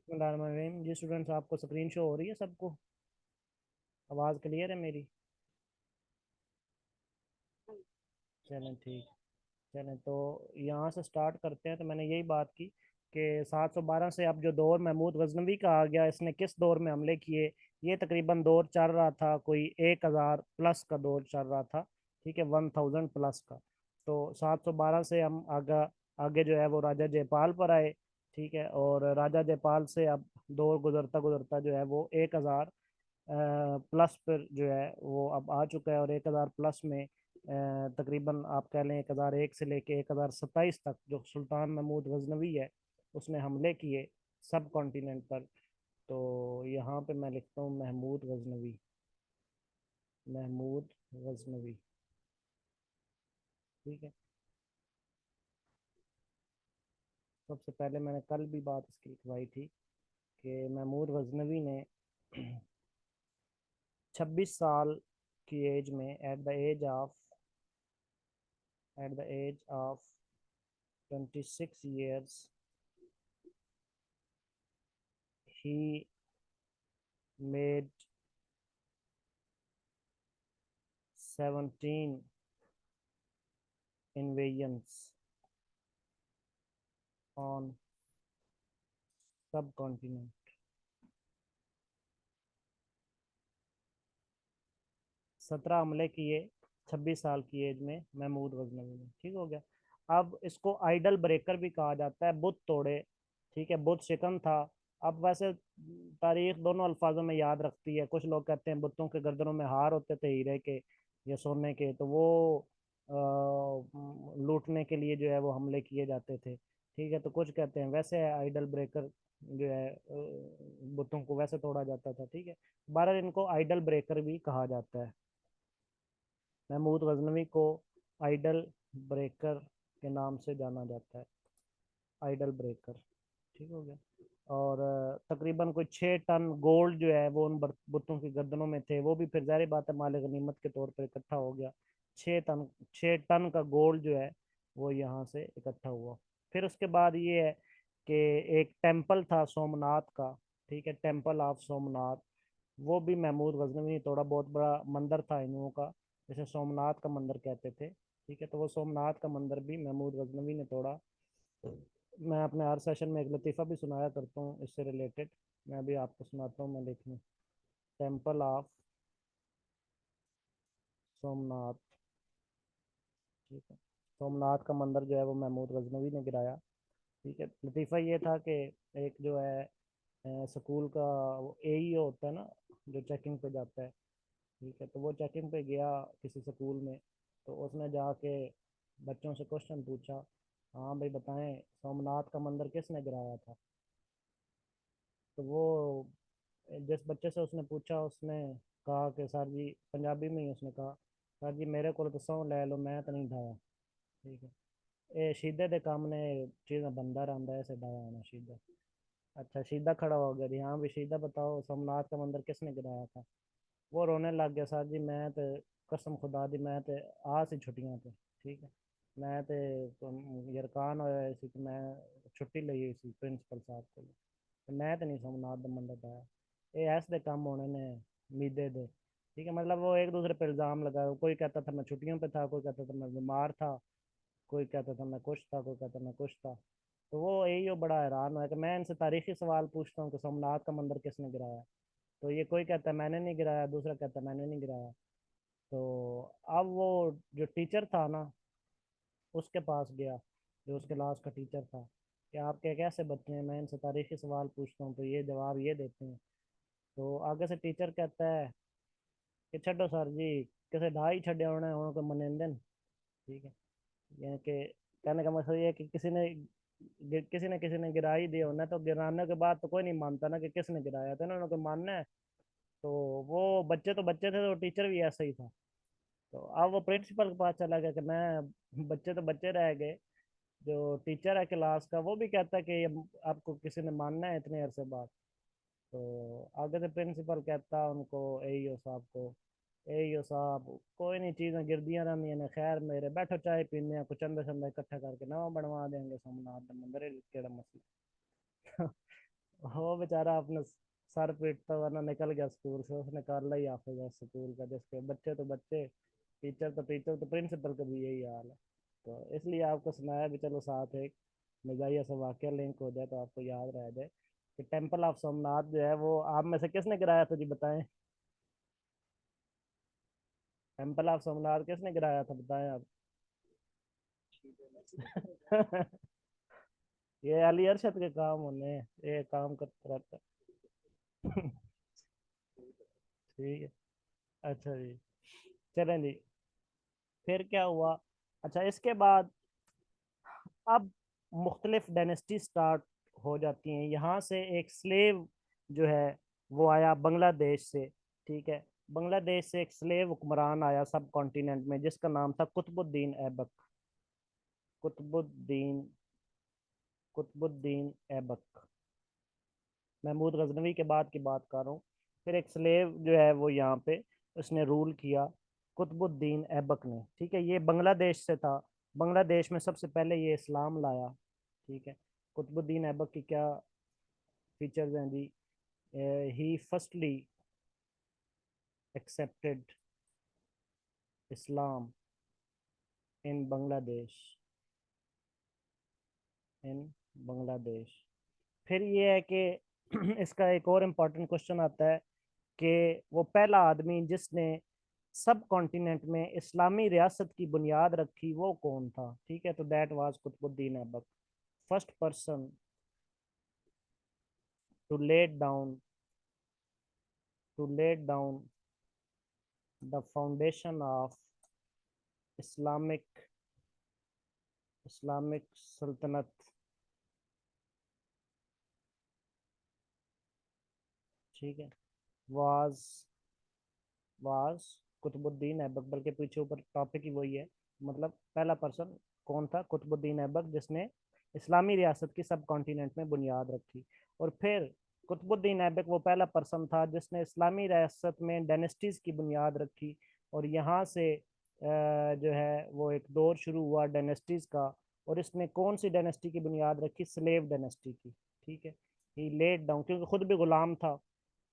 बिस्मिल्लाहिर्रहमानिर्रहीम। जी स्टूडेंट्स, आपको screen show हो रही है सबको? आवाज़ क्लियर है मेरी? चलें ठीक। चलें तो यहाँ से स्टार्ट करते हैं। तो मैंने यही बात की कि 712 से अब जो दौर महमूद गजनवी का आ गया, इसने किस दौर में हमले किए। ये तकरीबन दौर चल रहा था, कोई 1000 प्लस का दौर चल रहा था। ठीक है, 1000 प्लस का। तो 712 से हम आगे आगे जो है वो राजा जयपाल पर आए। ठीक है, और राजा जयपाल से अब दौर गुजरता गुजरता जो है वो 1000 प्लस पर जो है वो अब आ चुका है। और 1000 प्लस में तकरीबन आप कह लें 1001 से लेके 1027 तक जो सुल्तान महमूद गजनवी है उसने हमले किए सब कॉन्टिनेंट पर। तो यहाँ पे मैं लिखता हूँ महमूद गजनवी। महमूद गजनवी। ठीक है। सबसे पहले मैंने कल भी बात इसकी लिखवाई थी कि महमूद गजनवी ने 26 साल की एज में, at the age of 26 years, he made 17 invasions on subcontinent। 17 हमले किए 26 साल की एज में महमूद गजनवी ने। ठीक हो गया। अब इसको आइडल ब्रेकर भी कहा जाता है, बुत तोड़े। ठीक है, बुत शिकन था। अब वैसे तारीख दोनों अल्फाजों में याद रखती है। कुछ लोग कहते हैं बुतों के गर्दनों में हार होते थे हीरे के या सोने के, तो वो लूटने के लिए जो है वो हमले किए जाते थे। ठीक है, तो कुछ कहते हैं वैसे है आइडल ब्रेकर जो है, बुतों को वैसे तोड़ा जाता था। ठीक है, 12 इनको आइडल ब्रेकर भी कहा जाता है। महमूद गजनवी को आइडल ब्रेकर के नाम से जाना जाता है। Idol breaker. ठीक हो गया। और तकरीबन कोई 6 टन गोल्ड जो है वो उन बुतों की गर्दनों में थे। वो भी फिर जाहिर बात है माल गनीमत के तौर पर इकट्ठा हो गया। 6 टन, 6 टन का गोल्ड जो है वो यहाँ से इकट्ठा हुआ। फिर उसके बाद ये है कि एक टेम्पल था सोमनाथ का। ठीक है, टेम्पल ऑफ सोमनाथ। वो भी महमूद गजनवी ने तोड़ा। बहुत बड़ा मंदिर था हिंदुओं का, जिसे सोमनाथ का मंदिर कहते थे। ठीक है, तो वो सोमनाथ का मंदिर भी महमूद गजनवी ने तोड़ा। मैं अपने हर सेशन में एक लतीफ़ा भी सुनाया करता हूँ इससे रिलेटेड। मैं अभी आपको सुनाता हूँ, मैं लिख लूँ। Temple of Somnath. ठीक है, सोमनाथ का मंदिर जो है वो महमूद गजनवी ने गिराया। ठीक है, लतीफ़ा ये था कि एक जो है स्कूल का एईओ होता है ना, जो चेकिंग पे जाता है। ठीक है, तो वो चेकिंग पे गया किसी स्कूल में। तो उसने जाके बच्चों से क्वेश्चन पूछा, हाँ भाई बताएं सोमनाथ का मंदिर किसने गिराया था। तो वो जिस बच्चे से उसने पूछा उसने कहा कि सर जी, पंजाबी में ही उसने कहा, सर जी मेरे को तो सौ ले लो, मैं तो नहीं ढाया। ठीक है, ये शीदे के काम ने चीज़ बंदा रहा ऐसे ढाया होना शीदा। अच्छा, शीदा खड़ा हो गया जी, हाँ भी शीदा बताओ सोमनाथ का मंदिर किसने गिराया था। वो रोने लग गया, सर जी मैं तो कसम खुदा दी मैं तो आ सी छुट्टियां पे। ठीक है, मैं तो यरकान होया सी कि मैं छुट्टी ली हुई सी प्रिंसिपल साहब को। तो मैं तो नहीं सोमनाथ दा मंदिर पाया। ये ऐसे काम होने ने मीदे दे। ठीक है, मतलब वो एक दूसरे पे इल्ज़ाम लगा। कोई कहता था मैं छुट्टियों पे था, कोई कहता था मैं बीमार था, कोई कहता था मैं कुछ था, कोई कहता मैं कुछ था। तो वो यही हो बड़ा हैरान हुआ कि मैं इनसे तारीखी सवाल पूछता हूँ कि सोमनाथ का मंदिर किसने गिराया। तो ये कोई कहता है मैंने नहीं गिराया, दूसरा कहता है मैंने नहीं गिराया। तो अब वो जो टीचर था ना उसके पास गया, जो उसके क्लास का टीचर था, कि आपके कैसे बच्चे हैं, मैं इनसे तारीखी सवाल पूछता हूँ तो ये जवाब ये देते हैं। तो आगे से टीचर कहता है कि छो सर जी, किसे ढाई छड़े होने उनको मनिंदे। ठीक है, यानी कि कहने का मतलब ये है कि किसी ने गिरा ही दिया होना, तो गिराने के बाद तो कोई नहीं मानता ना कि किसने गिराया था ना, उनको मानना है। तो वो बच्चे थे, तो टीचर भी ऐसा ही था। तो अब वो प्रिंसिपल के पास चला गया कि मैं, बच्चे तो बच्चे रह गए, जो टीचर है क्लास का वो भी कहता है कि ये आपको किसी ने मानना है इतने अरसे बाद। तो आगे से प्रिंसिपल कहता उनको, एईओ साहब को, एईओ साहब कोई नहीं, चीज़ें गिरदियाँ रहनी ने, खैर मेरे बैठो चाय पीने हैं, कुछ चंदा चंदा इकट्ठा करके नवा बनवा देंगे सोमनाथ का मंदिर, केड़ा मसला। वो बेचारा अपना सर पीटता हुआ ना निकल गया स्कूल से, उसने कर ही हाफिज है स्कूल का। जिसके बच्चे तो बच्चे, टीचर तो प्रिंसिपल का भी यही हाल है। तो इसलिए आपको सुनाया भी, चलो साथ एक मजाहिया सा वाक्य लिंक हो जाए तो आपको याद रह जाए कि टेम्पल ऑफ सोमनाथ जो है वो आप में से किसने गिराया था जी, बताएं। टेम्पल ऑफ सोमनाथ किसने गिराया था, बताएं आप। ये अली अरशद के काम होने, ये काम करता रहता है। ठीक है। अच्छा जी, चलें जी। फिर क्या हुआ, अच्छा इसके बाद अब मुख्तलिफ डायनेस्टी स्टार्ट हो जाती हैं। यहाँ से एक स्लेव जो है वो आया बांग्लादेश से। ठीक है, बांग्लादेश से एक स्लेव हुक्मरान आया सब कॉन्टिनेंट में, जिसका नाम था कुतुबुद्दीन ऐबक। कुतुबुद्दीन कुतुबुद्दीन ऐबक, महमूद गजनवी के बाद की बात कर रहा हूँ। फिर एक स्लेव जो है वो यहाँ पे उसने रूल किया, कुतुबुद्दीन ऐबक ने। ठीक है, ये बांग्लादेश से था। बांग्लादेश में सबसे पहले ये इस्लाम लाया। ठीक है, कुतुबुद्दीन ऐबक की क्या फीचर्स हैं जी, ही फर्स्टली एक्सेप्टेड इस्लाम इन बांग्लादेश, इन बांग्लादेश। फिर ये है कि इसका एक और इम्पोर्टेंट क्वेश्चन आता है कि वो पहला आदमी जिसने सब कॉन्टिनेंट में इस्लामी रियासत की बुनियाद रखी वो कौन था। ठीक है, तो that was Qutubuddin Aibak, first person to lay down the foundation of Islamic Islamic सल्तनत। ठीक है, वाज वाज कुतुबुद्दीन ऐबक, बल्कि पीछे ऊपर टॉपिक ही वही है। मतलब पहला पर्सन कौन था, कुतुबुद्दीन ऐबक, जिसने इस्लामी रियासत की सब कॉन्टिनेंट में बुनियाद रखी। और फिर कुतुबुद्दीन ऐबक वो पहला पर्सन था जिसने इस्लामी रियासत में डायनेस्टीज की बुनियाद रखी। और यहाँ से जो है वो एक दौर शुरू हुआ डायनेस्टीज का। और इसने कौन सी डायनेस्टी की बुनियाद रखी, स्लेव डायनेस्टी की। ठीक है, ही लेड डाउन, क्योंकि खुद भी गुलाम था।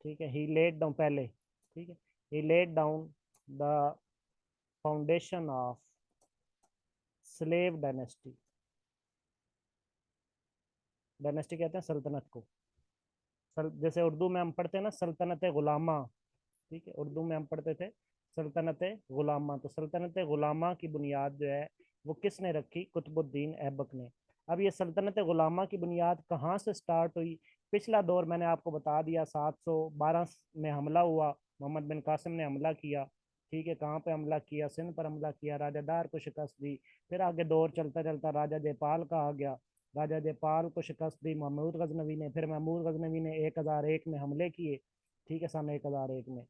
ठीक है, ही लेड डाउन पहले, ठीक है, he laid down the foundation of slave dynasty। Dynasty कहते हैं सल्तनत को। जैसे उर्दू में हम पढ़ते हैं ना सल्तनत गुलामा। ठीक है, उर्दू में हम पढ़ते थे सल्तनत गुलामा। तो सल्तनत गुलामा की बुनियाद जो है वो किसने रखी, कुतुबुद्दीन ऐबक ने। अब ये सल्तनत गुलामा की बुनियाद कहाँ से स्टार्ट हुई। पिछला दौर मैंने आपको बता दिया, 712 में हमला हुआ, मोहम्मद बिन कासिम ने हमला किया। ठीक है, कहाँ पे हमला किया, सिंध पर हमला किया, राजादार को शिकस्त दी। फिर आगे दौर चलता चलता राजा जयपाल का आ गया, राजा जयपाल को शिकस्त दी महमूद गजनवी ने। फिर महमूद गजनवी ने 1001 में हमले किए। ठीक है, सन 1001 में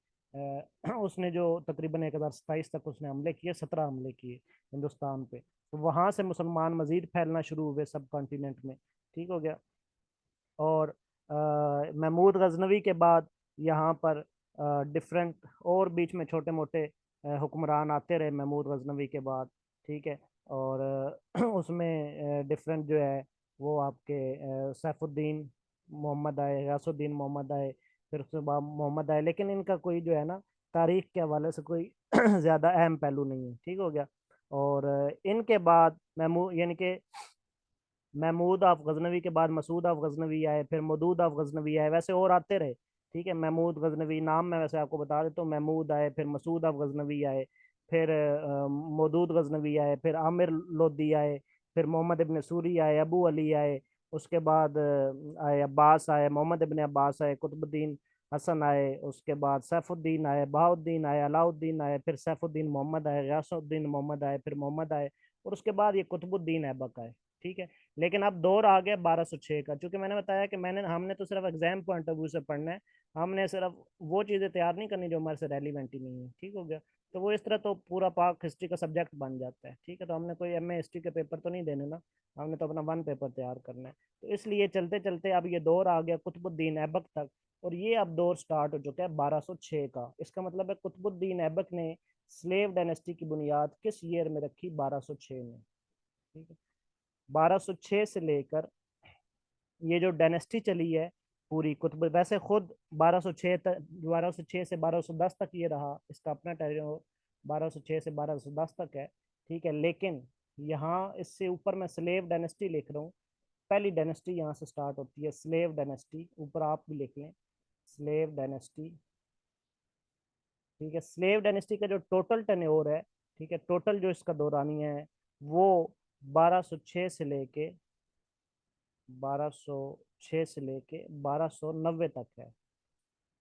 उसने जो तकरीबन 1027 तक उसने हमले किए, 17 हमले किए हिंदुस्तान पे। तो वहां से मुसलमान मजीद फैलना शुरू हुए सब कॉन्टिनेंट में। ठीक हो गया। और महमूद गजनवी के बाद यहाँ पर डिफरेंट और बीच में छोटे मोटे हुक्मरान आते रहे महमूद गजनवी के बाद। ठीक है, और उसमें डिफरेंट जो है वो आपके सैफुद्दीन मोहम्मद आए, गयासुद्दीन मोहम्मद आए, फिर उसके बाद मोहम्मद आए। लेकिन इनका कोई जो है ना तारीख के हवाले से कोई ज़्यादा अहम पहलू नहीं है। ठीक हो गया। और इनके बाद महमूद यानी कि महमूद ऑफ गजनवी के बाद मसूद ऑफ गजनवी आए, फिर मदूद ऑफ गजनवी आए, वैसे और आते रहे। ठीक है, महमूद गजनवी नाम मैं वैसे आपको बता देता हूँ, महमूद आए, फिर मसूद ऑफ गजनवी आए, फिर मदूद गजनवी आए, फिर आमिर लोदी आए, फिर मोहम्मद इब्न सूरी आए, अबू अली आए, उसके बाद आए अब्बास आए, मोहम्मद इब्न अब्बास आए, कुतुबुद्दीन हसन आए, उसके बाद सैफुद्दीन आए, बहाउद्दीन आए, अलाउद्दीन आए, फिर सैफुद्दीन मोहम्मद आए, गयासुद्दीन मोहम्मद आए, फिर मोहम्मद आए, और उसके बाद ये कुतुबुद्दीन ऐबक आए। ठीक है, लेकिन अब दौर आ गया 1206 का। क्योंकि मैंने बताया कि हमने तो सिर्फ एग्जाम पॉइंट ऑफ व्यू से पढ़ना है, हमने सिर्फ वो चीज़ें तैयार नहीं करनी जो हमारे से रेलिवेंट ही नहीं है। ठीक हो गया। तो वो इस तरह तो पूरा पाक हिस्ट्री का सब्जेक्ट बन जाता है। ठीक है, तो हमने कोई एमए हिस्ट्री के पेपर तो नहीं देने ना, हमने तो अपना वन पेपर तैयार करना है। तो इसलिए चलते चलते अब ये दौर आ गया कुतुबुद्दीन ऐबक तक। और ये अब दौर स्टार्ट हो चुका है 1206 का। इसका मतलब है कुतुबुद्दीन ऐबक ने स्लेव डायनेस्टी की बुनियाद किस ईयर में रखी, 1206 में। ठीक है, 1206 से लेकर ये जो डायनेस्टी चली है पूरी कुतुब, वैसे खुद 1206 तक, 1206 से 1210 तक ये रहा इसका अपना टेरिटोरी, 1206 से 1210 तक है। ठीक है, लेकिन यहाँ इससे ऊपर मैं स्लेव डायनेस्टी लिख रहा हूँ। पहली डायनेस्टी यहाँ से स्टार्ट होती है, स्लेव डायनेस्टी, ऊपर आप भी लिख लें, स्लेव डायनेस्टी। ठीक है, स्लेव डायनेस्टी का जो टोटल टेन्योर है, ठीक है, टोटल जो इसका दौरानी है वो 1206 से लेके 1206 से लेके 1290 तक है,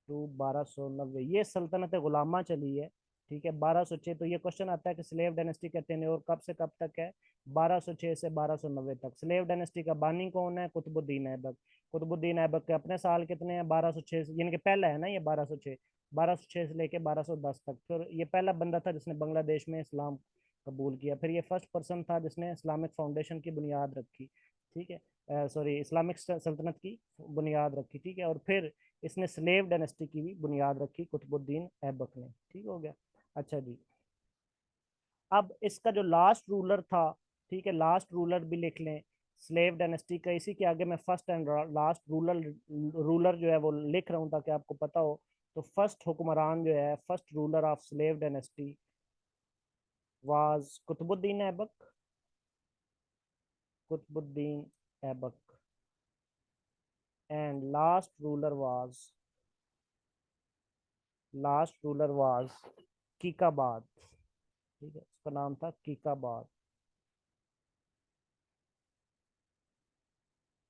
टू 1290 ये सल्तनत गुलामा चली है। ठीक है, 1206, तो ये क्वेश्चन आता है कि स्लेव डायनेस्टी का टेन्योर कब से कब तक है, 1206 से 1290 तक। स्लेव डायनेस्टी का बानी कौन है, कुतुबुद्दीन ऐबक। कुतुबुद्दीन ऐबक के अपने साल कितने हैं, 1206, यानी कि पहला है ना ये 1206, 1206 से लेके 1210 तक। फिर ये पहला बंदा था जिसने बांग्लादेश में इस्लाम कबूल किया। फिर ये फर्स्ट पर्सन था जिसने इस्लामिक फाउंडेशन की बुनियाद रखी। ठीक है, सॉरी, इस्लामिक सल्तनत की बुनियाद रखी। ठीक है, और फिर इसने स्लेव डायनेस्टी की भी बुनियाद रखी कुतुबुद्दीन ऐबक ने। ठीक हो गया। अच्छा जी, अब इसका जो लास्ट रूलर था, ठीक है, लास्ट रूलर भी लिख लें स्लेव डायनेस्टी का। इसी के आगे मैं first and last ruler ruler जो है वो लिख रहा हूँ ताकि आपको पता हो। तो फर्स्ट हुक्मरान जो है, first ruler of slave dynasty was Qutubuddin Aibak, Qutubuddin Aibak. And last ruler was Kaiqubad. ठीक है, उसका नाम था कीकाबाद,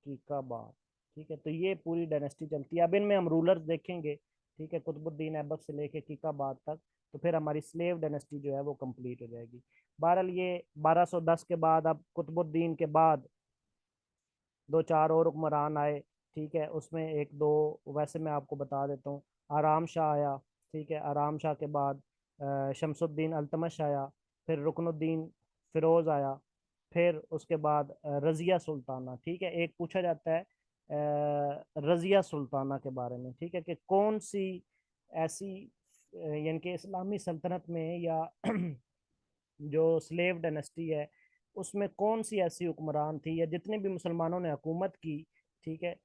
कीकाबाद। ठीक है, तो ये पूरी डायनेस्टी चलती है। अब इनमें हम रूलर्स देखेंगे, ठीक है, कुतुबुद्दीन ऐबक से लेके कीकाबाद तक। तो फिर हमारी स्लेव डायनेस्टी जो है वो कंप्लीट हो जाएगी। बहरहाल ये 1210 के बाद, अब कुतुबुद्दीन के बाद दो चार और हुक्मरान आए। ठीक है, उसमें एक दो वैसे मैं आपको बता देता हूँ। आराम शाह आया। ठीक है, आराम शाह के बाद शमसुद्दीन अल्तमश आया। फिर रुकनुद्दीन फिरोज आया। फिर उसके बाद रजिया सुल्ताना। ठीक है, एक पूछा जाता है रजिया सुल्ताना के बारे में, ठीक है, कि कौन सी ऐसी यानी कि इस्लामी सल्तनत में या जो स्लेव डायनेस्टी है उसमें कौन सी ऐसी हुक्मरान थी, या जितने भी मुसलमानों ने हुकूमत की, ठीक है,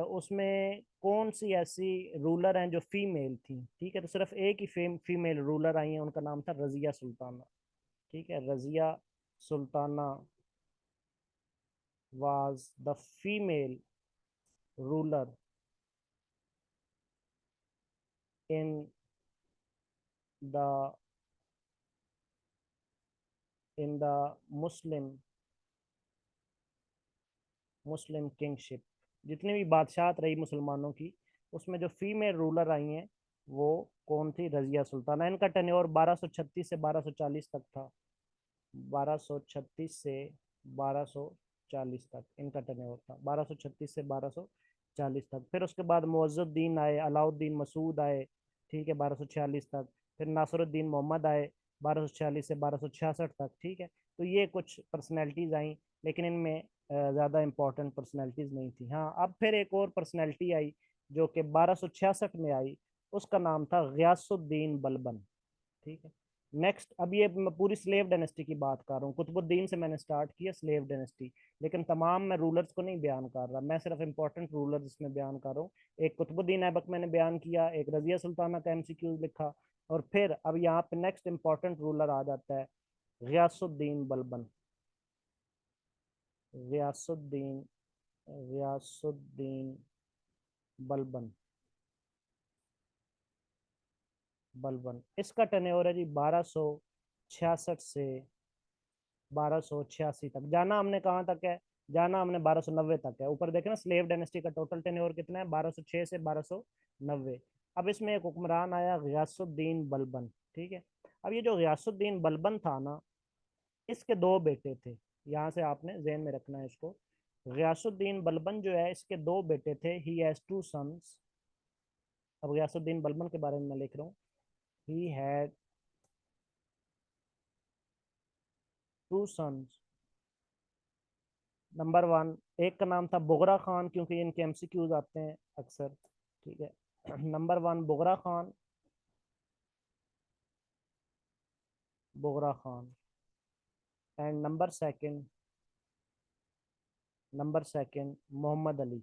उसमें कौन सी ऐसी रूलर हैं जो फीमेल थी। ठीक है, तो सिर्फ एक ही फीमेल रूलर आई है, उनका नाम था रजिया सुल्ताना। ठीक है, Razia Sultana was the female ruler in the in the Muslim Muslim kingship. जितनी भी बादशाहत रही मुसलमानों की, उसमें जो फीमेल रूलर आई हैं वो कौन थी, रजिया सुल्ताना। इनका टेन्योर 1236 से 1240 तक था, 1236 से 1240 तक इनका टेन्योर था, 1236 से 1240 तक। फिर उसके बाद मुअज्जुद्दीन आए, अलाउद्दीन मसूद आए। ठीक है, 1246 तक। फिर नासरुद्दीन मोहम्मद आए, 1246 से 1266 तक। ठीक है, तो ये कुछ पर्सनैलिटीज आई, लेकिन इनमें ज़्यादा इंपॉर्टेंट पर्सनैलिटीज नहीं थी। हाँ, अब फिर एक और पर्सनैलिटी आई जो कि 1266 में आई, उसका नाम था गयासुद्दीन बलबन। ठीक है, नेक्स्ट, अब ये मैं पूरी स्लेव डायनेस्टी की बात कर रहा हूँ, कुतुबुद्दीन से मैंने स्टार्ट किया स्लेव डायनेस्टी, लेकिन तमाम मैं रूलर्स को नहीं बयान कर रहा, मैं सिर्फ इंपॉर्टेंट रूलर्स इसमें बयान कर रहा हूँ। एक कुतुबुद्दीन ऐबक मैंने बयान किया, एक रजिया सुल्ताना का एमसीक्यू लिखा, और फिर अब यहाँ पे नेक्स्ट इंपॉर्टेंट रूलर आ जाता है गयासुद्दीन बलबन। गयासुद्दीन गयासुद्दीन बलबन बलबन इसका टेन्योर है जी 1266 से 1286 तक। जाना हमने कहाँ तक है, जाना हमने 1290 तक है। ऊपर देखे ना, स्लेव डायनेस्टी का टोटल टेन्योर कितना है, 1206 से 1290। अब इसमें एक हुक्मरान आया गयासुद्दीन बलबन। ठीक है, अब ये जो गयासुद्दीन बलबन था ना, इसके दो बेटे थे। यहाँ से आपने जहन में रखना है इसको। गयासुद्दीन बलबन जो है, इसके दो बेटे थे, ही हैज टू सन्स। अब गयासुद्दीन बलबन के बारे में मैं लिख रहा हूँ, he had two sons. Number one, एक का नाम था बुगरा खान, क्योंकि इनके एमसीक्यूज आते हैं अक्सर। ठीक है, number one Bughra Khan, Bughra Khan. And number second Mohammad Ali.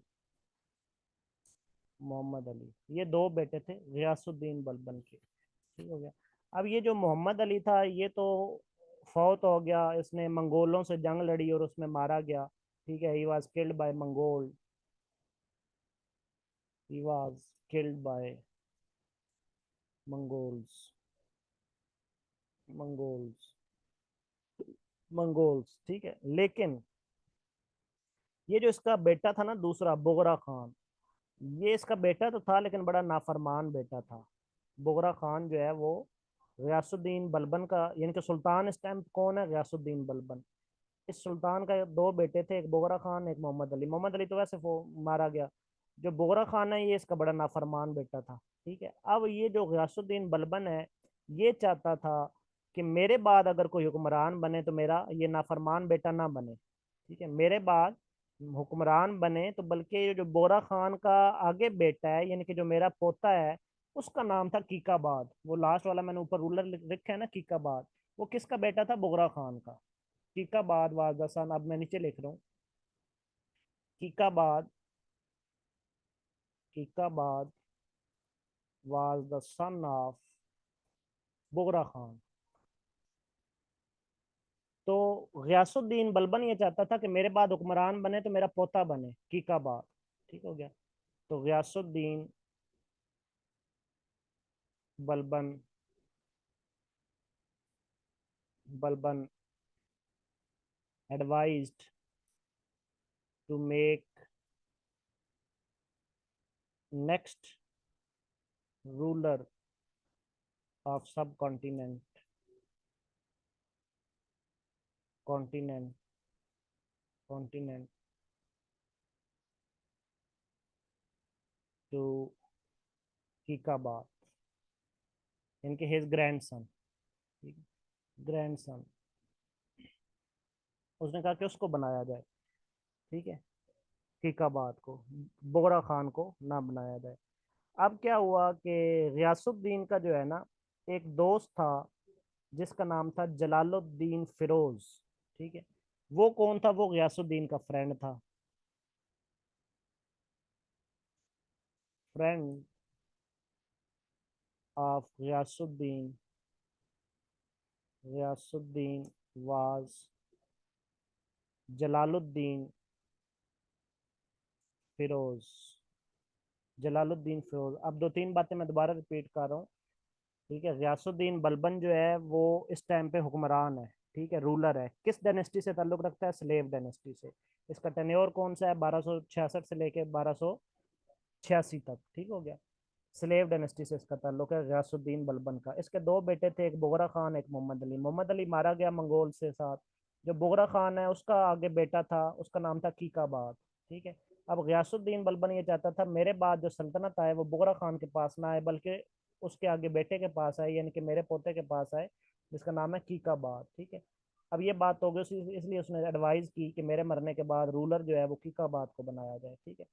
Mohammad Ali, ये दो बेटे थे गयासुद्दीन बलबन के। ठीक हो गया। अब ये जो मोहम्मद अली था ये तो फौत हो गया, इसने मंगोलों से जंग लड़ी और उसमें मारा गया। ठीक है, he was killed by Mongol, he was killed by Mongols, Mongols, Mongols. ठीक है, लेकिन ये जो इसका बेटा था ना दूसरा बोगरा खान, ये इसका बेटा तो था लेकिन बड़ा नाफरमान बेटा था। बोगरा खान जो है वो गयासुद्दीन बलबन का, यानी कि सुल्तान इस टाइम कौन है, गयासुद्दीन बलबन। इस सुल्तान का दो बेटे थे, एक बोगरा खान एक मोहम्मद अली। मोहम्मद अली तो वैसे वो मारा गया। जो बोगरा खान है ये इसका बड़ा नाफरमान बेटा था। ठीक है, अब ये जो गयासुद्दीन बलबन है ये चाहता था कि मेरे बाद अगर कोई हुक्मरान बने तो मेरा ये नाफरमान बेटा ना बने। ठीक है, मेरे बाद हुक्मरान बने तो बल्कि ये जो बोरा खान का आगे बेटा है, यानी कि जो मेरा पोता है, उसका नाम था कीकाबाद। वो लास्ट वाला मैंने ऊपर रूलर लिखा है ना, कीकाबाद, वो किसका बेटा था, बोगरा खान का। कीकाबाद वाज द सन, अब मैं नीचे लिख रहा हूँ, Kaiqubad, Kaiqubad was the son of Bughra Khan. तो गयासुद्दीन बलबन ये चाहता था कि मेरे बाद हुक्मरान बने तो मेरा पोता बने कीकाबाद। ठीक हो गया। तो Ghiyasuddin Balban, Balban advised to make next ruler of subcontinent, continent, continent to Kikabad, इनके his grandson, grandson, उसने कहा कि उसको बनाया जाए। ठीक है, किकाबाद को, बोगरा खान को ना बनाया जाए। अब क्या हुआ कि गयासुद्दीन का जो है ना एक दोस्त था जिसका नाम था जलालुद्दीन फिरोज। ठीक है, वो कौन था, वो गयासुद्दीन का फ्रेंड था, friend of Ghiyasuddin, Ghiyasuddin was Jalaluddin Firoz, Jalaluddin Firoz. अब दो तीन बातें मैं दोबारा रिपीट कर रहा हूँ। ठीक है, गयासुद्दीन बलबन जो है वो इस टाइम पे हुक्मरान है। ठीक है, रूलर है, किस डायनेस्टी से ताल्लुक रखता है, स्लेव डायनेस्टी से। इसका टेन्योर कौन सा है, 1266 से लेके 1286 तक। ठीक हो गया, स्लेव डायनेस्टी से इसका ताल्लुक है गयासुद्दीन बलबन का। इसके दो बेटे थे, एक बोगरा खान एक मोहम्मद अली। मोहम्मद अली मारा गया मंगोल से साथ। जो बोगरा खान है उसका आगे बेटा था, उसका नाम था कीकाबाद। ठीक है, अब गयासुद्दीन बलबन ये चाहता था मेरे बाद जो सल्तनत आए वो बोगरा खान के पास ना आए बल्कि उसके आगे बेटे के पास आए, यानी कि मेरे पोते के पास आए, जिसका नाम है कीकाबाद। ठीक है, अब ये बात हो गई इसलिए उसने एडवाइस की कि मेरे मरने के बाद रूलर जो है वो कीकाबाद को बनाया जाए। ठीक है।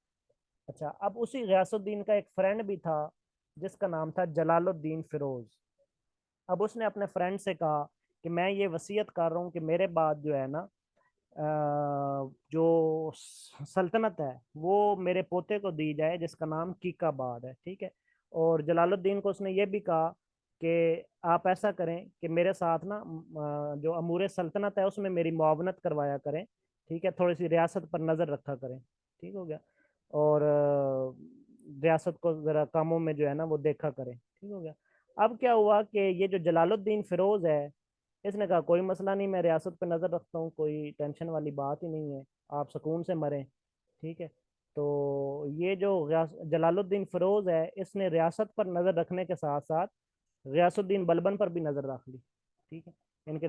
अच्छा, अब उसी गयासुद्दीन का एक फ्रेंड भी था जिसका नाम था जलालुद्दीन फिरोज। अब उसने अपने फ्रेंड से कहा कि मैं ये वसीयत कर रहा हूँ कि मेरे बाद जो है ना जो सल्तनत है वो मेरे पोते को दी जाए जिसका नाम कीकाबाद है। ठीक है, और जलालुद्दीन को उसने ये भी कहा कि आप ऐसा करें कि मेरे साथ ना जो अमूर सल्तनत है उसमें मेरी मुआवनत करवाया करें। ठीक है, थोड़ी सी रियासत पर नज़र रखा करें। ठीक हो गया, और रियासत को ज़रा कामों में जो है ना वो देखा करें। ठीक हो गया। अब क्या हुआ कि ये जो जलालुद्दीन फिरोज है इसने कहा कोई मसला नहीं, मैं रियासत पे नज़र रखता हूँ, कोई टेंशन वाली बात ही नहीं है, आप सुकून से मरें। ठीक है, तो ये जो जलालुद्दीन फिरोज है इसने रियासत पर नज़र रखने के साथ साथ गयासुद्दीन बलबन पर भी नज़र रख ली। ठीक है, इनके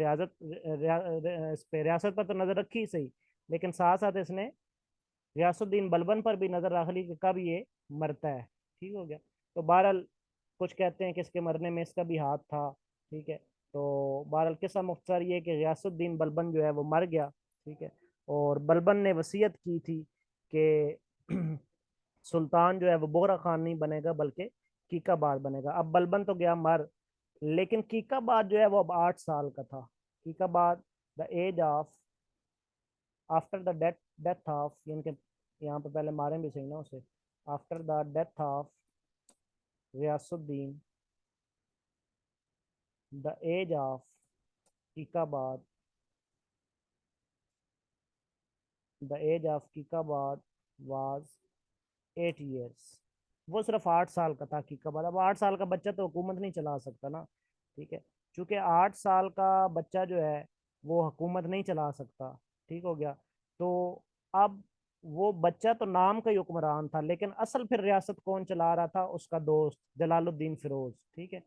इस पे रियासत पर तो नज़र रखी ही सही, लेकिन साथ साथ इसने गयासुद्दीन बलबन पर भी नज़र रख ली कि कब ये मरता है। ठीक हो गया। तो बहरहाल कुछ कहते हैं कि इसके मरने में इसका भी हाथ था। ठीक है, तो बहरहाल किस्सा मुख्तसर ये कि गयासुद्दीन बलबन जो है वो मर गया। ठीक है, और बलबन ने वसीयत की थी कि सुल्तान जो है वो बोगरा खान नहीं बनेगा बल्कि कीकाबाद बनेगा। अब बलबन तो गया मर, लेकिन कीकाबाद जो है वो अब 8 साल का था। Kaiqubad the age of after the death death of, यानी कि यहाँ पे पहले मारे भी सही ना उसे, after the death of Riyasuddin the age of Kaiqubad the age of Kaiqubad was 8 years। वो सिर्फ 8 साल का था कीकाबाद। अब 8 साल का बच्चा तो हुकूमत नहीं चला सकता ना, ठीक है। चूंकि 8 साल का बच्चा जो है वो हुकूमत नहीं चला सकता, ठीक हो गया। तो अब वो बच्चा तो नाम का ही हुक्मरान था, लेकिन असल फिर रियासत कौन चला रहा था? उसका दोस्त जलालुद्दीन फिरोज, ठीक है।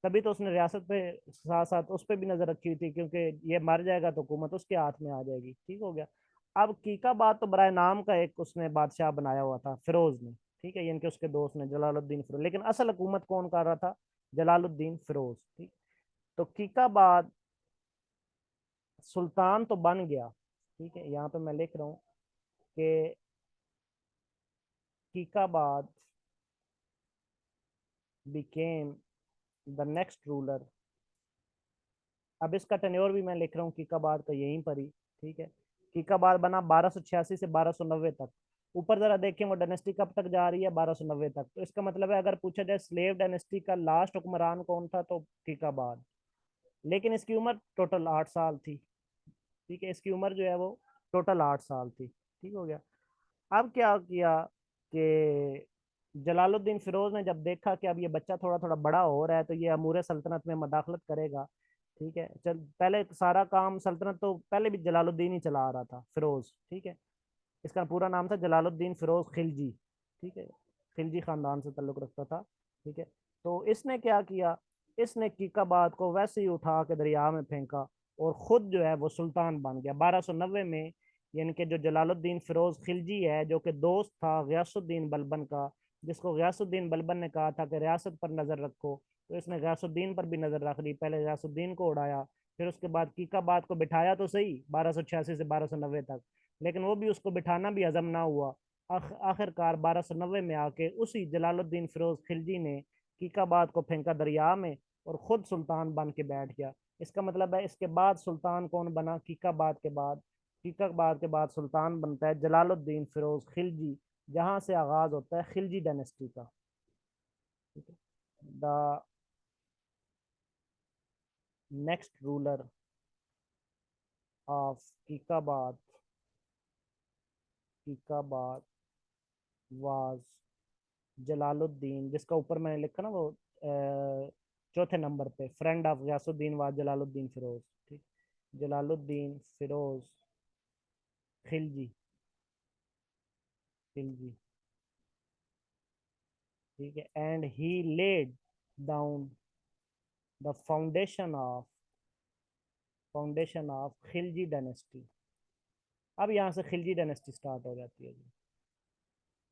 तभी तो उसने रियासत पे साथ साथ उस पर भी नजर रखी हुई थी, क्योंकि ये मर जाएगा तो हुकूमत उसके हाथ में आ जाएगी, ठीक हो गया। अब कीकाबाद तो बराए नाम का एक उसने बादशाह बनाया हुआ था फिरोज ने, ठीक है, यानी कि उसके दोस्त ने जलालुद्दीन फिरोज, लेकिन असल हुकूमत कौन कर रहा था? जलालुद्दीन फिरोज, ठीक। तो कीकाबाद सुल्तान तो बन गया, ठीक है। यहाँ पे मैं लिख रहा हूँ कि कीकाबाद बिकेम द नेक्स्ट रूलर। अब इसका टेन्योर भी मैं लिख रहा हूँ कीकाबाद का यहीं पर ही, ठीक है। कीकाबाद बना 1286 से 1290 तक। ऊपर जरा देखें वो डायनेस्टी कब तक जा रही है? 1290 तक। तो इसका मतलब है अगर पूछा जाए स्लेव डायनेस्टी का लास्ट हुक्मरान कौन था, तो कीकाबाद। लेकिन इसकी उम्र टोटल 8 साल थी, ठीक है। इसकी उम्र जो है वो टोटल 8 साल थी, ठीक हो गया। अब क्या किया कि जलालुद्दीन फिरोज ने जब देखा कि अब ये बच्चा थोड़ा थोड़ा बड़ा हो रहा है, तो ये अमूर सल्तनत में मदाखलत करेगा, ठीक है। चल पहले सारा काम सल्तनत तो पहले भी जलालुद्दीन ही चला रहा था, फिरोज, ठीक है। इसका पूरा नाम था जलालुद्दीन फिरोज खिलजी, ठीक है। खिलजी खानदान से ताल्लुक रखता था, ठीक है। तो इसने क्या किया? इसने कीकाबाद को वैसे ही उठा के दरिया में फेंका और खुद जो है वो सुल्तान बन गया 1290 में। यानी कि जो जलालुद्दीन फिरोज खिलजी है, जो कि दोस्त था गयासुद्दीन बलबन का, जिसको गयासुद्दीन बलबन ने कहा था कि रियासत पर नजर रखो, तो इसने गयासुद्दीन पर भी नजर रख ली। पहले गयासुद्दीन को उड़ाया, फिर उसके बाद कीकाबाद को बिठाया तो सही 1286 से 1290 तक, लेकिन वो भी उसको बिठाना भी हजम ना हुआ। आखिरकार 1290 में आके उसी जलालुद्दीन फिरोज खिलजी ने कीकाबाद को फेंका दरिया में और खुद सुल्तान बन के बैठ गया। इसका मतलब है इसके बाद सुल्तान कौन बना? कीकाबाद के बाद। कीकाबाद के बाद सुल्तान बनता है जलालुद्दीन फिरोज खिलजी, जहां से आगाज होता है खिलजी डायनेस्टी का, ठीक है। The next ruler of Kaiqubad Kaiqubad was Jalaluddin, जिसका ऊपर मैंने लिखा ना वो चौथे नंबर पे, friend of Ghiyasuddin was Jalaluddin Firoz, ठीक। जलालुद्दीन फिरोज खिलजी, खिलजी, ठीक है। And he laid down the foundation of Khilji dynasty. अब यहाँ से खिलजी डायनेस्टी स्टार्ट हो जाती है जी।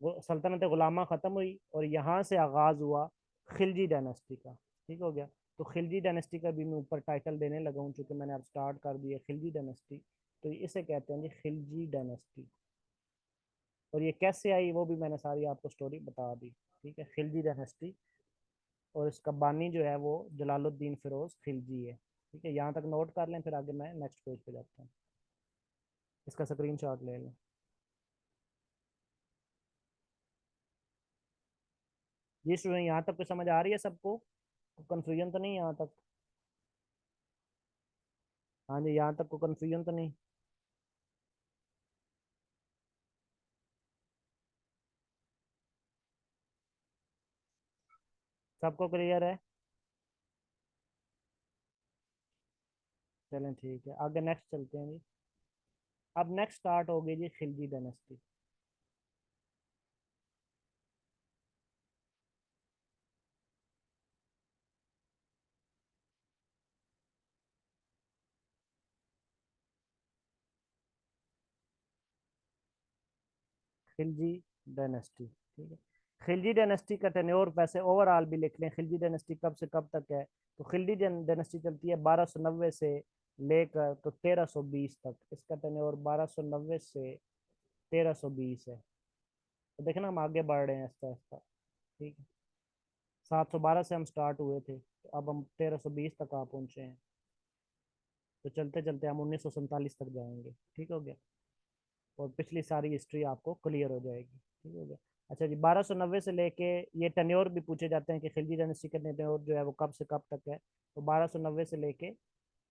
वो सल्तनत गुलामा ख़त्म हुई और यहाँ से आगाज़ हुआ खिलजी डायनेस्टी का, ठीक हो गया। तो खिलजी डायनेस्टी का भी मैं ऊपर टाइटल देने लगा हूँ, चूँकि मैंने अब स्टार्ट कर दिया खिलजी डायनेस्टी। तो इसे कहते हैं जी खिलजी डायनेस्टी। और ये कैसे आई वो भी मैंने सारी आपको स्टोरी बता दी, ठीक है। खिलजी डायनेस्टी और इसका बानी जो है वो जलालुद्दीन फिरोज खिलजी है, ठीक है। यहाँ तक नोट कर लें, फिर आगे मैं नेक्स्ट पेज पे जाता हूँ। इसका स्क्रीन शॉट ले लें। जी स्टूडेंट, यहाँ तक कोई समझ आ रही है सबको? कंफ्यूजन तो नहीं यहाँ तक? हाँ जी, यहाँ तक को कंफ्यूजन तो नहीं? सबको क्लियर है? चलें ठीक है, आगे नेक्स्ट चलते हैं जी। अब नेक्स्ट स्टार्ट हो गई जी खिलजी डायनेस्टी। खिलजी डायनेस्टी, ठीक है। खिलजी डायनेस्टी का टेन्योर वैसे ओवरऑल भी लिख लें, खिलजी डायनेस्टी कब से कब तक है। तो खिलजी डायनेस्टी चलती है 1290 से लेकर तो 1320 तक। इसका टेन्योर 1290 से 1320 है। तो देखना हम आगे बढ़ रहे हैं आस्ता आस्ता, ठीक है। 712 से हम स्टार्ट हुए थे, तो अब हम 1320 तक आ पहुंचे हैं। तो चलते चलते हम 1947 तक जाएंगे, ठीक हो गया। और पिछली सारी हिस्ट्री आपको क्लियर हो जाएगी, ठीक हो गया। अच्छा जी, 1290 से लेके, ये टेन्योर भी पूछे जाते हैं कि खिलजी डायनेस्टी का टेन्योर जो है वो कब से कब तक है, तो 1290 से लेके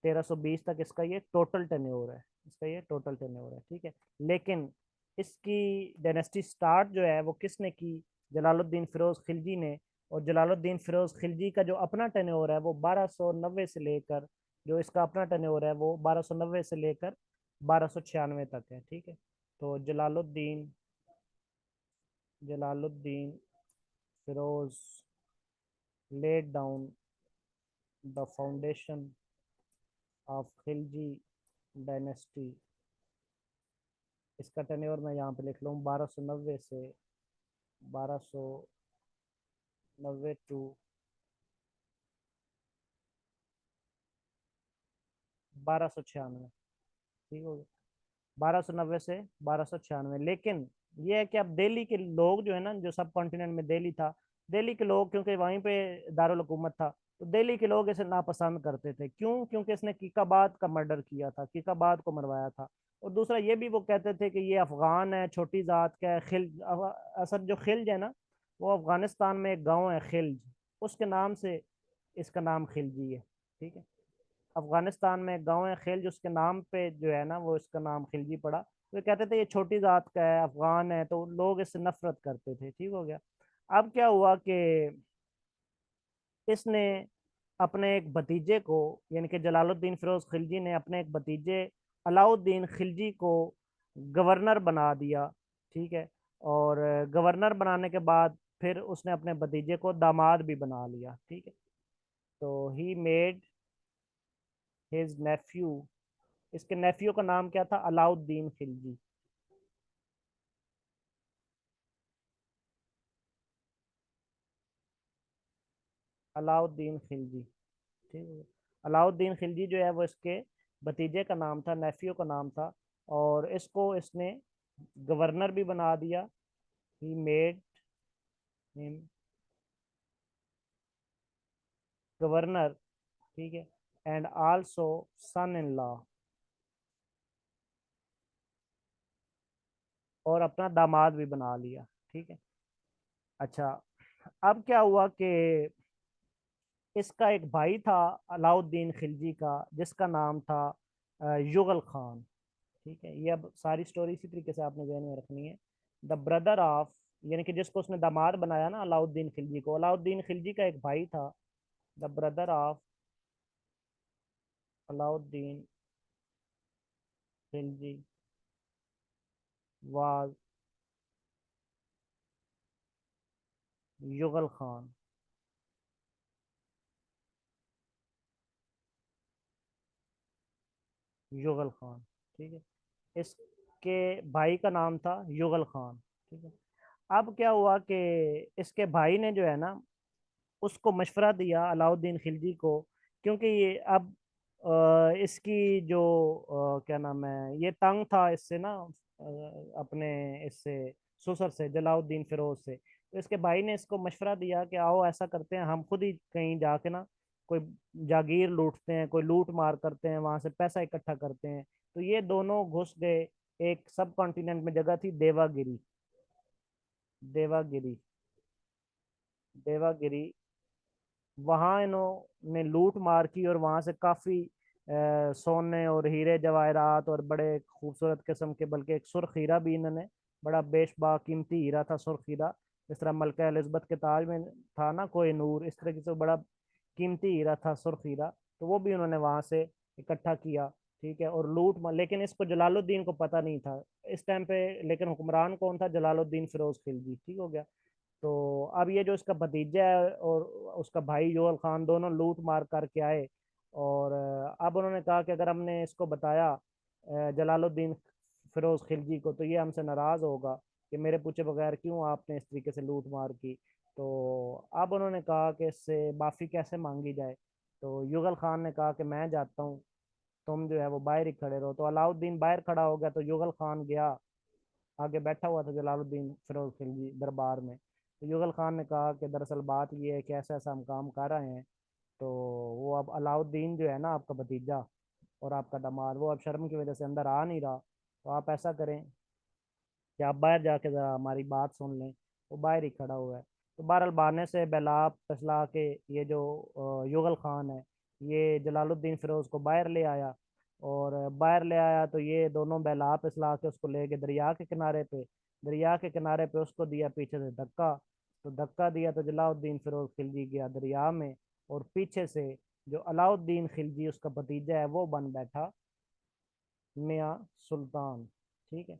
1320 तक इसका ये टोटल टेन्योर है, इसका ये टोटल टेन्योर है, ठीक है। लेकिन इसकी डायनेस्टी स्टार्ट जो है वो किसने की, जलालुद्दीन फिरोज खिलजी ने। और जलालुद्दीन फिरोज खिलजी का जो अपना टेन्योर है वो 1290 से लेकर, जो इसका अपना टेन्योर है वो 1290 से लेकर 1296 तक है, ठीक है। तो Jalaluddin Firoz laid down the foundation of Khilji dynasty. इसका टेन्योर मैं यहाँ पे लिख लूँ, 1290 से 1290 टू 1296, ठीक हो गया, 1290 से 1296। लेकिन ये है कि अब दिल्ली के लोग जो है ना, जो सब कॉन्टिनेंट में दिल्ली था, दिल्ली के लोग क्योंकि वहीं पे दारुल हुकूमत था, तो दिल्ली के लोग इसे नापसंद करते थे। क्यों? क्योंकि इसने कीकाबाद का मर्डर किया था, कीकाबाद को मरवाया था। और दूसरा ये भी वो कहते थे कि ये अफगान है, छोटी जात का है, असल जो खिल्ज है ना, वो अफगानिस्तान में एक गाँव है खिल्ज, उसके नाम से इसका नाम खिलजी है, ठीक है। अफगानिस्तान में एक गाँव है खिल्ज, उसके नाम पे जो है ना वो इसका नाम खिलजी पड़ा। तो ये कहते थे ये छोटी जात का है, अफगान है, तो लोग इससे नफरत करते थे, ठीक हो गया। अब क्या हुआ कि इसने अपने एक भतीजे को, यानी कि जलालुद्दीन फिरोज खिलजी ने अपने एक भतीजे अलाउद्दीन खिलजी को गवर्नर बना दिया, ठीक है। और गवर्नर बनाने के बाद फिर उसने अपने भतीजे को दामाद भी बना लिया, ठीक है। तो ही मेड हिज नेफ्यू, इसके नेफ्यू का नाम क्या था, अलाउद्दीन खिलजी। अलाउद्दीन खिलजी, ठीक है। अलाउद्दीन खिलजी जो है वो इसके भतीजे का नाम था, नेफ्यू का नाम था। और इसको इसने गवर्नर भी बना दिया, ही मेड हिम गवर्नर, ठीक है। And also son in law, और अपना दामाद भी बना लिया, ठीक है। अच्छा, अब क्या हुआ कि इसका एक भाई था अलाउद्दीन खिलजी का, जिसका नाम था युगल खान, ठीक है। ये अब सारी स्टोरी इसी तरीके से आपने ध्यान में रखनी है। द ब्रदर ऑफ, यानी कि जिसको उसने दामाद बनाया ना अलाउद्दीन खिलजी को, अलाउद्दीन खिलजी का एक भाई था, the brother of Alauddin Khilji was युगल खान, युगल खान, ठीक है। इसके भाई का नाम था युगल खान, ठीक है। अब क्या हुआ कि इसके भाई ने जो है ना उसको मशवरा दिया अलाउद्दीन खिलजी को, क्योंकि ये अब इसकी जो क्या नाम है, ये तंग था इससे ना, अपने इससे ससुर से, जलाउद्दीन फिरोज से। तो इसके भाई ने इसको मशवरा दिया कि आओ ऐसा करते हैं, हम खुद ही कहीं जाके ना कोई जागीर लूटते हैं, कोई लूट मार करते हैं, वहां से पैसा इकट्ठा करते हैं। तो ये दोनों घुस गए, एक सब कॉन्टिनेंट में जगह थी देवागिरी, देवागिरी, देवागिरी, वहां इन्होंने लूट मार की, और वहां से काफी सोने और हीरे जवाहरात और बड़े खूबसूरत किस्म के, बल्कि एक सुर्ख हीरा भी इन्होंने, बड़ा बेशबा कीमती हीरा था सुर्ख हीरा, जिस तरह मलका एलिजबेथ के ताज में था ना कोई नूर, इस तरह से बड़ा कीमती हीरा था सुर्ख हीरा। तो वो भी उन्होंने वहां से इकट्ठा किया, ठीक है। और लूट मार, लेकिन इसको जलालुद्दीन को पता नहीं था इस टाइम पे। लेकिन हुक्मरान कौन था, जलालुद्दीन फिरोज खिलजी, ठीक हो गया। तो अब ये जो इसका भतीजा है और उसका भाई जोल खान, दोनों लूट मार करके आए। और अब उन्होंने कहा कि अगर हमने इसको बताया जलालुद्दीन फिरोज खिलजी को, तो ये हमसे नाराज होगा कि मेरे पूछे बगैर क्यों आपने इस तरीके से लूट मार की। तो अब उन्होंने कहा कि इससे माफी कैसे मांगी जाए। तो युगल खान ने कहा कि मैं जाता हूँ, तुम जो है वो बाहर ही खड़े रहो। तो अलाउद्दीन बाहर खड़ा हो गया, तो युगल खान गया, आगे बैठा हुआ था जलालुद्दीन फिरोज खिलजी दरबार में। तो युगल खान ने कहा कि दरअसल बात ये है कि ऐसा ऐसा हम काम कर रहे हैं। तो वो अब अलाउद्दीन जो है ना आपका भतीजा और आपका दामाद, वो अब शर्म की वजह से अंदर आ नहीं रहा। तो आप ऐसा करें कि आप बाहर जाके जरा हमारी बात सुन लें। वो बाहर ही खड़ा हुआ है। तो बहरहाल बहाने से बेलाब फसला के ये जो युगल खान है, ये जलालुद्दीन फिरोज को बाहर ले आया। और बाहर ले आया तो ये दोनों बेलाब फसला के उसको ले गए दरिया के किनारे पे। दरिया के किनारे पे उसको दिया पीछे से धक्का। तो धक्का दिया तो जलालुद्दीन फिरोज खिलजी गया दरिया में। और पीछे से जो अलाउद्दीन खिलजी उसका भतीजा है वो बन बैठा मियाँ सुल्तान। ठीक है।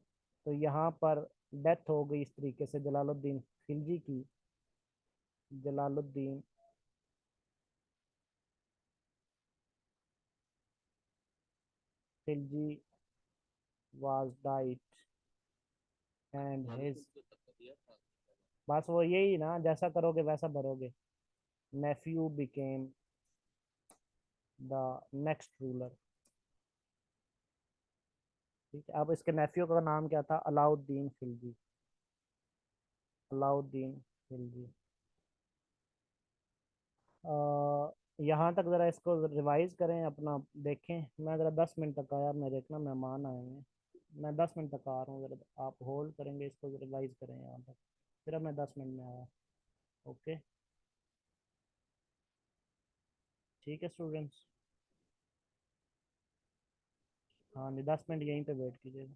तो यहाँ पर डेथ हो गई इस तरीके से जलालुद्दीन खिलजी की। Jalaluddin Khilji was died and his, बस वो यही ना, जैसा करोगे वैसा भरोगे। nephew became the next ruler। ठीक है। अब इसके नेफ्यू का नाम क्या था? अलाउद्दीन खिलजी। अलाउद्दीन खिलजी। यहाँ तक ज़रा इसको रिवाइज करें अपना। देखें, मैं ज़रा 10 मिनट तक आया, मेरे एक ना मेहमान आए हैं। मैं 10 मिनट तक आ रहा हूँ, ज़रा आप होल्ड करेंगे, इसको रिवाइज करें यहाँ तक। फिर मैं 10 मिनट में आया। ओके। ठीक है स्टूडेंट्स। हाँ नहीं, 10 मिनट यहीं पे वेट कीजिएगा।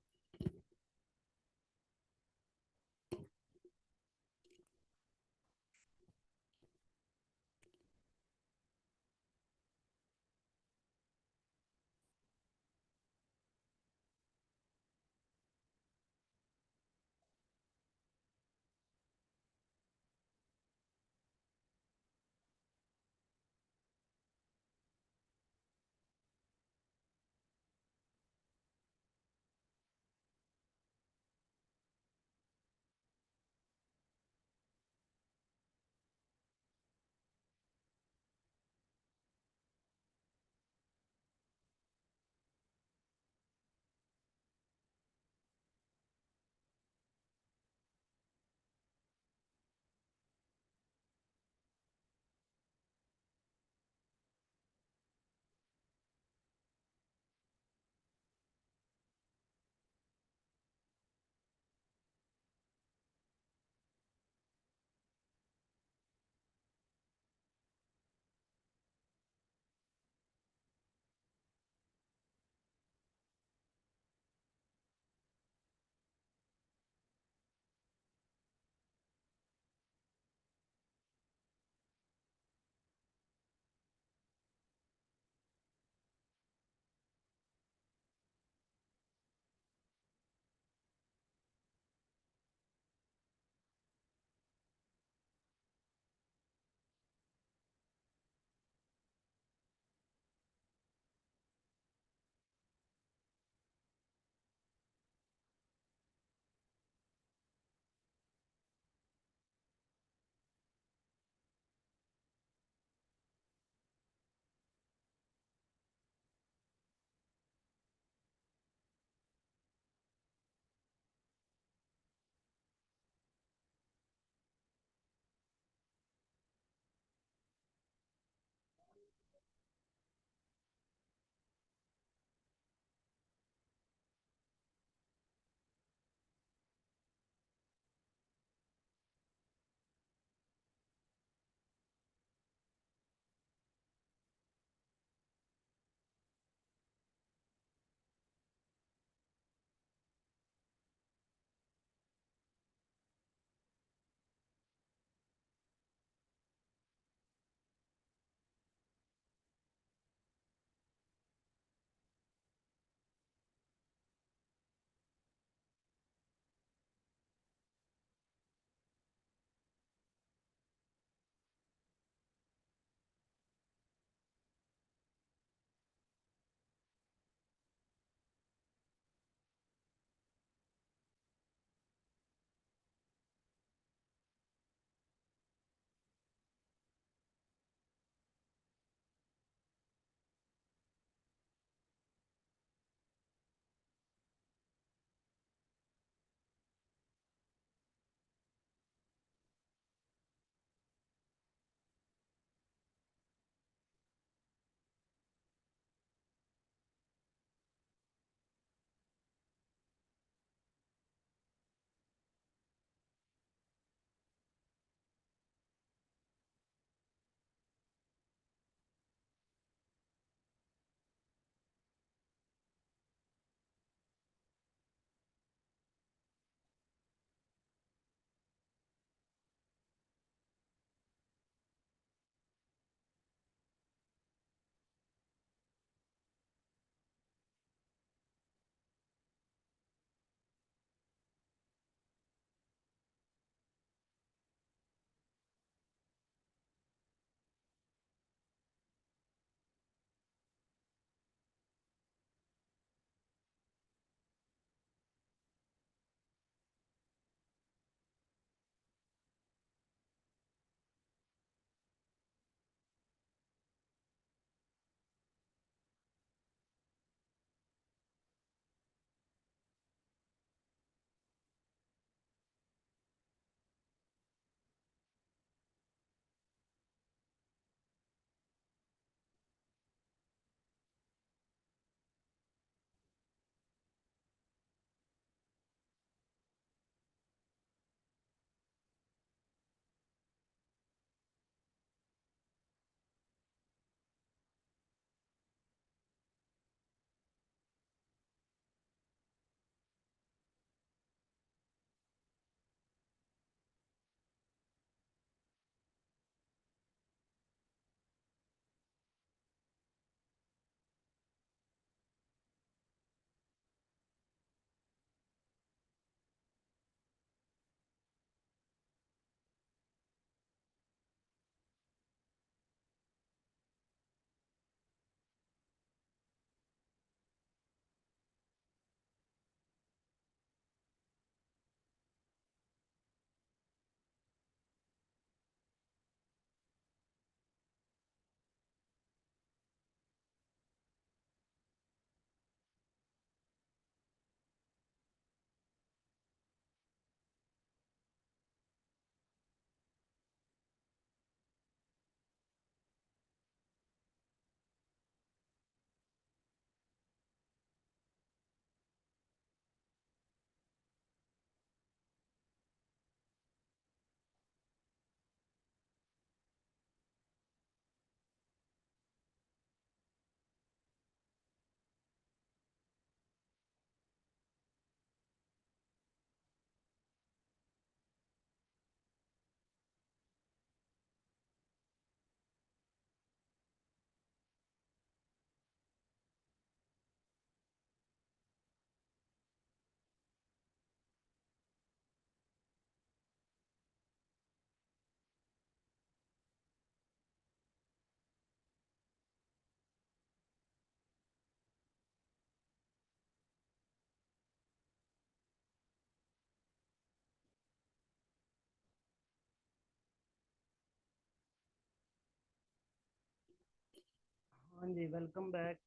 हाँ जी, वेलकम बैक।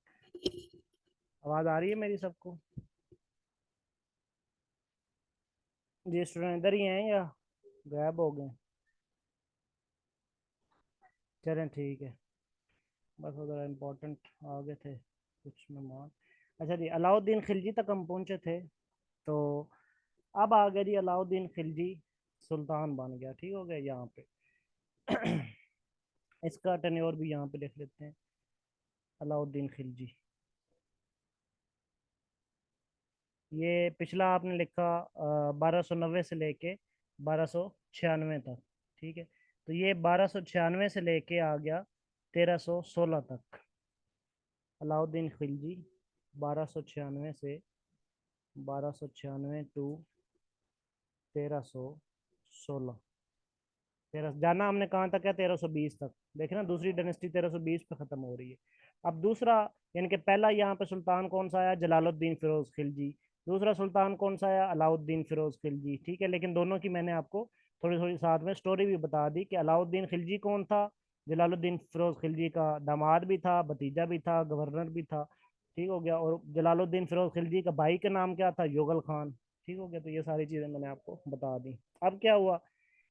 आवाज़ आ रही है मेरी सबको? जी, स्टूडेंट इधर ही हैं या गायब हो गए? चलें, ठीक है। बस उधर इम्पोर्टेंट आ गए थे कुछ मेहमान। अच्छा जी, अलाउद्दीन खिलजी तक हम पहुंचे थे। तो अब आ गया जी, अलाउद्दीन खिलजी सुल्तान बन गया। ठीक हो गया यहाँ पे। इसका टेन्योर भी यहाँ पे लिख लेते हैं, अलाउद्दीन खिलजी। ये पिछला आपने लिखा 1290 से लेके 1296 तक। ठीक है, तो ये 1296 से लेके आ गया 1316 तक। अलाउद्दीन खिलजी 1296 से 1296 टू 1316। तेरह जाना हमने कहाँ तक है? 1320 तक। देखे ना, दूसरी डायनेस्टी 1320 पे खत्म हो रही है। अब दूसरा, यानी कि पहला यहाँ पे सुल्तान कौन सा आया? जलालुद्दीन फिरोज खिलजी। दूसरा सुल्तान कौन सा आया? अलाउद्दीन फिरोज खिलजी। ठीक है, लेकिन दोनों की मैंने आपको थोड़ी थोड़ी साथ में स्टोरी भी बता दी कि अलाउद्दीन खिलजी कौन था। जलालुद्दीन फिरोज खिलजी का दामाद भी था, भतीजा भी था, गवर्नर भी था। ठीक हो गया। और जलालुद्दीन फिरोज खिलजी का भाई का नाम क्या था? युगल खान। ठीक हो गया, तो ये सारी चीज़ें मैंने आपको बता दी। अब क्या हुआ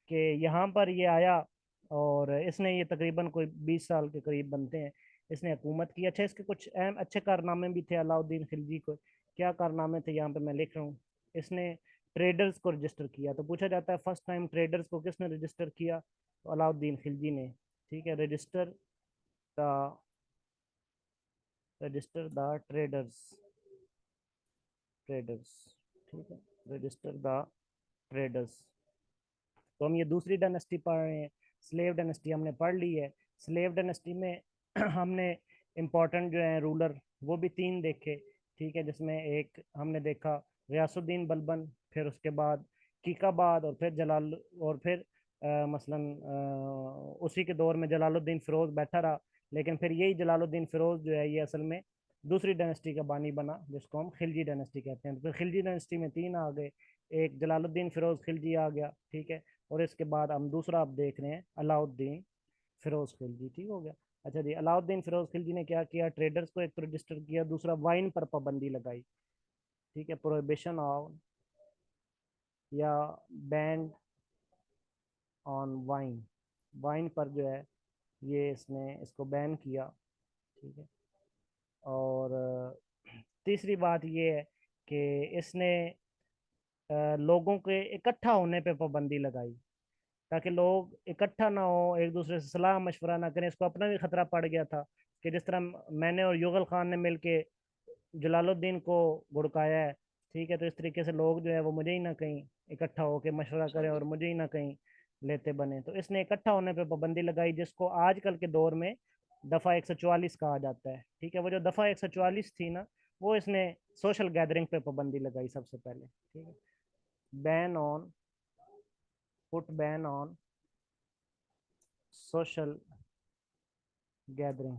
कि यहाँ पर ये आया और इसने, ये तकरीबन कोई 20 साल के करीब बनते हैं, इसने हुकूमत की। अच्छा, इसके कुछ अहम अच्छे कारनामे भी थे अलाउद्दीन खिलजी को। क्या कारनामे थे यहाँ पे मैं लिख रहा हूँ। इसने ट्रेडर्स को रजिस्टर किया। तो पूछा जाता है फर्स्ट टाइम ट्रेडर्स को किसने रजिस्टर किया? तो अलाउद्दीन खिलजी ने। ठीक है, the register the traders traders ठीक है, रजिस्टर द ट्रेडर्स। तो हम ये दूसरी डायनेस्टी पढ़ रहे हैं। स्लेव डायनेस्टी हमने पढ़ ली है। स्लेव डायनेस्टी में हमने इम्पोर्टेंट जो है रूलर, वो भी तीन देखे। ठीक है, जिसमें एक हमने देखा गयासुद्दीन बलबन, फिर उसके बाद कीकाबाद, और फिर जलाल, और फिर मसलन उसी के दौर में जलालुद्दीन फिरोज बैठा रहा। लेकिन फिर यही जलालुद्दीन फिरोज जो है, ये असल में दूसरी डायनेस्टी का बानी बना, जिसको हम खिलजी डायनेस्टी कहते हैं। तो फिर खिलजी डायनेस्टी में तीन आ गए। एक जलालुद्दीन फिरोज खिलजी आ गया। ठीक है, और इसके बाद हम दूसरा अब देख रहे हैं अलाउद्दीन फिरोज खिलजी। ठीक हो गया। अच्छा जी, अलाउद्दीन फिरोज खिलजी ने क्या किया? ट्रेडर्स को एक तो रजिस्टर किया, दूसरा वाइन पर पाबंदी लगाई। ठीक है, प्रोहिबिशन ऑन या बैंड ऑन वाइन। वाइन पर जो है, ये इसने इसको बैन किया। ठीक है, और तीसरी बात ये है कि इसने लोगों के इकट्ठा होने पे पाबंदी लगाई, ताकि लोग इकट्ठा ना हो, एक दूसरे से सलाह मशवरा ना करें। इसको अपना भी खतरा पड़ गया था कि जिस तरह मैंने और युगल खान ने मिलके जलालुद्दीन को भुड़काया है। ठीक है, तो इस तरीके से लोग जो है वो मुझे ही ना कहीं इकट्ठा होकर मशवरा करें और मुझे ही ना कहीं लेते बने। तो इसने इकट्ठा होने पे पाबंदी लगाई, जिसको आजकल के दौर में दफ़ा 144 कहा जाता है। ठीक है, वो जो दफ़ा 144 थी ना, वो इसने सोशल गैदरिंग पे पाबंदी लगाई सबसे पहले। ठीक है, ban on put ban on social gathering,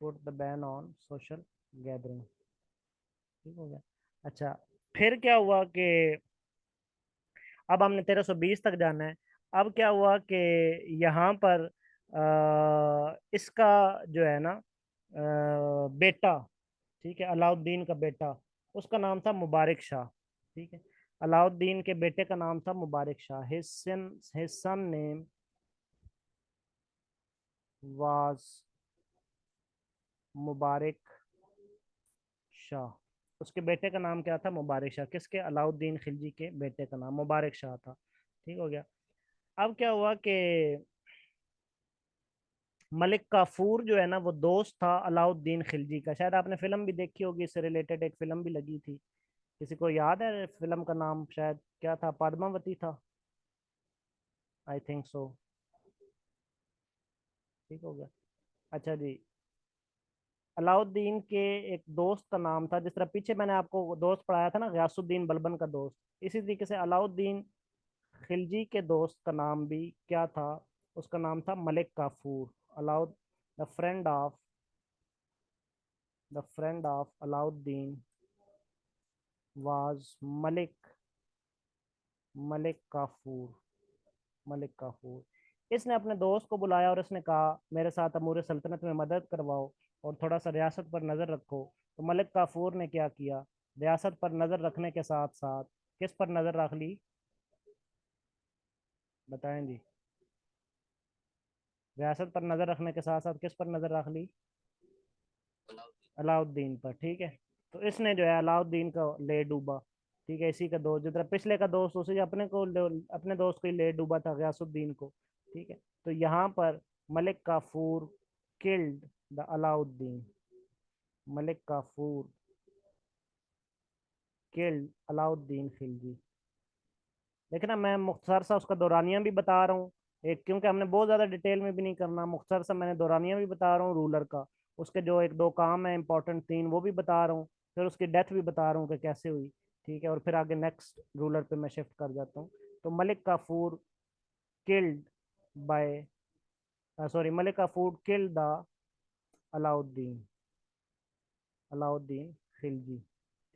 put the ban on social gathering. ठीक हो गया। अच्छा, फिर क्या हुआ कि अब हमने 1320 तक जाना है। अब क्या हुआ कि यहाँ पर इसका जो है ना बेटा, ठीक है, अलाउद्दीन का बेटा, उसका नाम था मुबारक शाह। ठीक है, अलाउद्दीन के बेटे का नाम था Mubarak Shah. His son name was Mubarak Shah. उसके बेटे का नाम क्या था? मुबारक शाह। किसके? अलाउद्दीन खिलजी के बेटे का नाम मुबारक शाह था। ठीक हो गया। अब क्या हुआ कि मलिक काफूर जो है ना, वो दोस्त था अलाउद्दीन खिलजी का। शायद आपने फिल्म भी देखी होगी, इससे रिलेटेड एक फिल्म भी लगी थी। किसी को याद है फिल्म का नाम? शायद क्या था, पद्मावती था, आई थिंक सो। ठीक हो गया। अच्छा जी, अलाउद्दीन के एक दोस्त का नाम था, जिस तरह पीछे मैंने आपको दोस्त पढ़ाया था ना, गयासुद्दीन बलबन का दोस्त, इसी तरीके से अलाउद्दीन खिलजी के दोस्त का नाम भी क्या था? उसका नाम था Malik Kafur. Alaud the friend of Alauddin was Malik Malik Kafur. इसने अपने दोस्त को बुलाया और इसने कहा मेरे साथ अमूर सल्तनत में मदद करवाओ और थोड़ा सा रियासत पर नज़र रखो। तो मलिक काफूर ने क्या किया, रियासत पर नज़र रखने के साथ साथ किस पर नज़र रख ली, बताएं जी। रियासत पर नज़र रखने के साथ साथ किस पर नज़र रख ली, अलाउद्दीन पर, ठीक है। तो इसने जो है अलाउद्दीन का ले डूबा, ठीक है। इसी का दोस्त जितना पिछले का दोस्त उसी अपने को अपने दोस्त को ही ले डूबा था, गयासुद्दीन को, ठीक है। तो यहाँ पर Malik Kafur killed the Alauddin, Malik Kafur killed Alauddin Khilji. लेकिन ना मैं मुख्तसर सा उसका दौरानिया भी बता रहा हूँ एक, क्योंकि हमने बहुत ज़्यादा डिटेल में भी नहीं करना, मुख्तसर सा मैंने दौरानिया भी बता रहा हूँ रूलर का, उसके जो एक दो काम है इंपॉर्टेंट तीन वो भी बता रहा हूँ, फिर उसकी डेथ भी बता रहा हूँ कि कैसे हुई, ठीक है। और फिर आगे नेक्स्ट रूलर पे मैं शिफ्ट कर जाता हूँ। तो Malik Kafur killed by, sorry, Malik Kafur killed the Alauddin, Alauddin Khilji,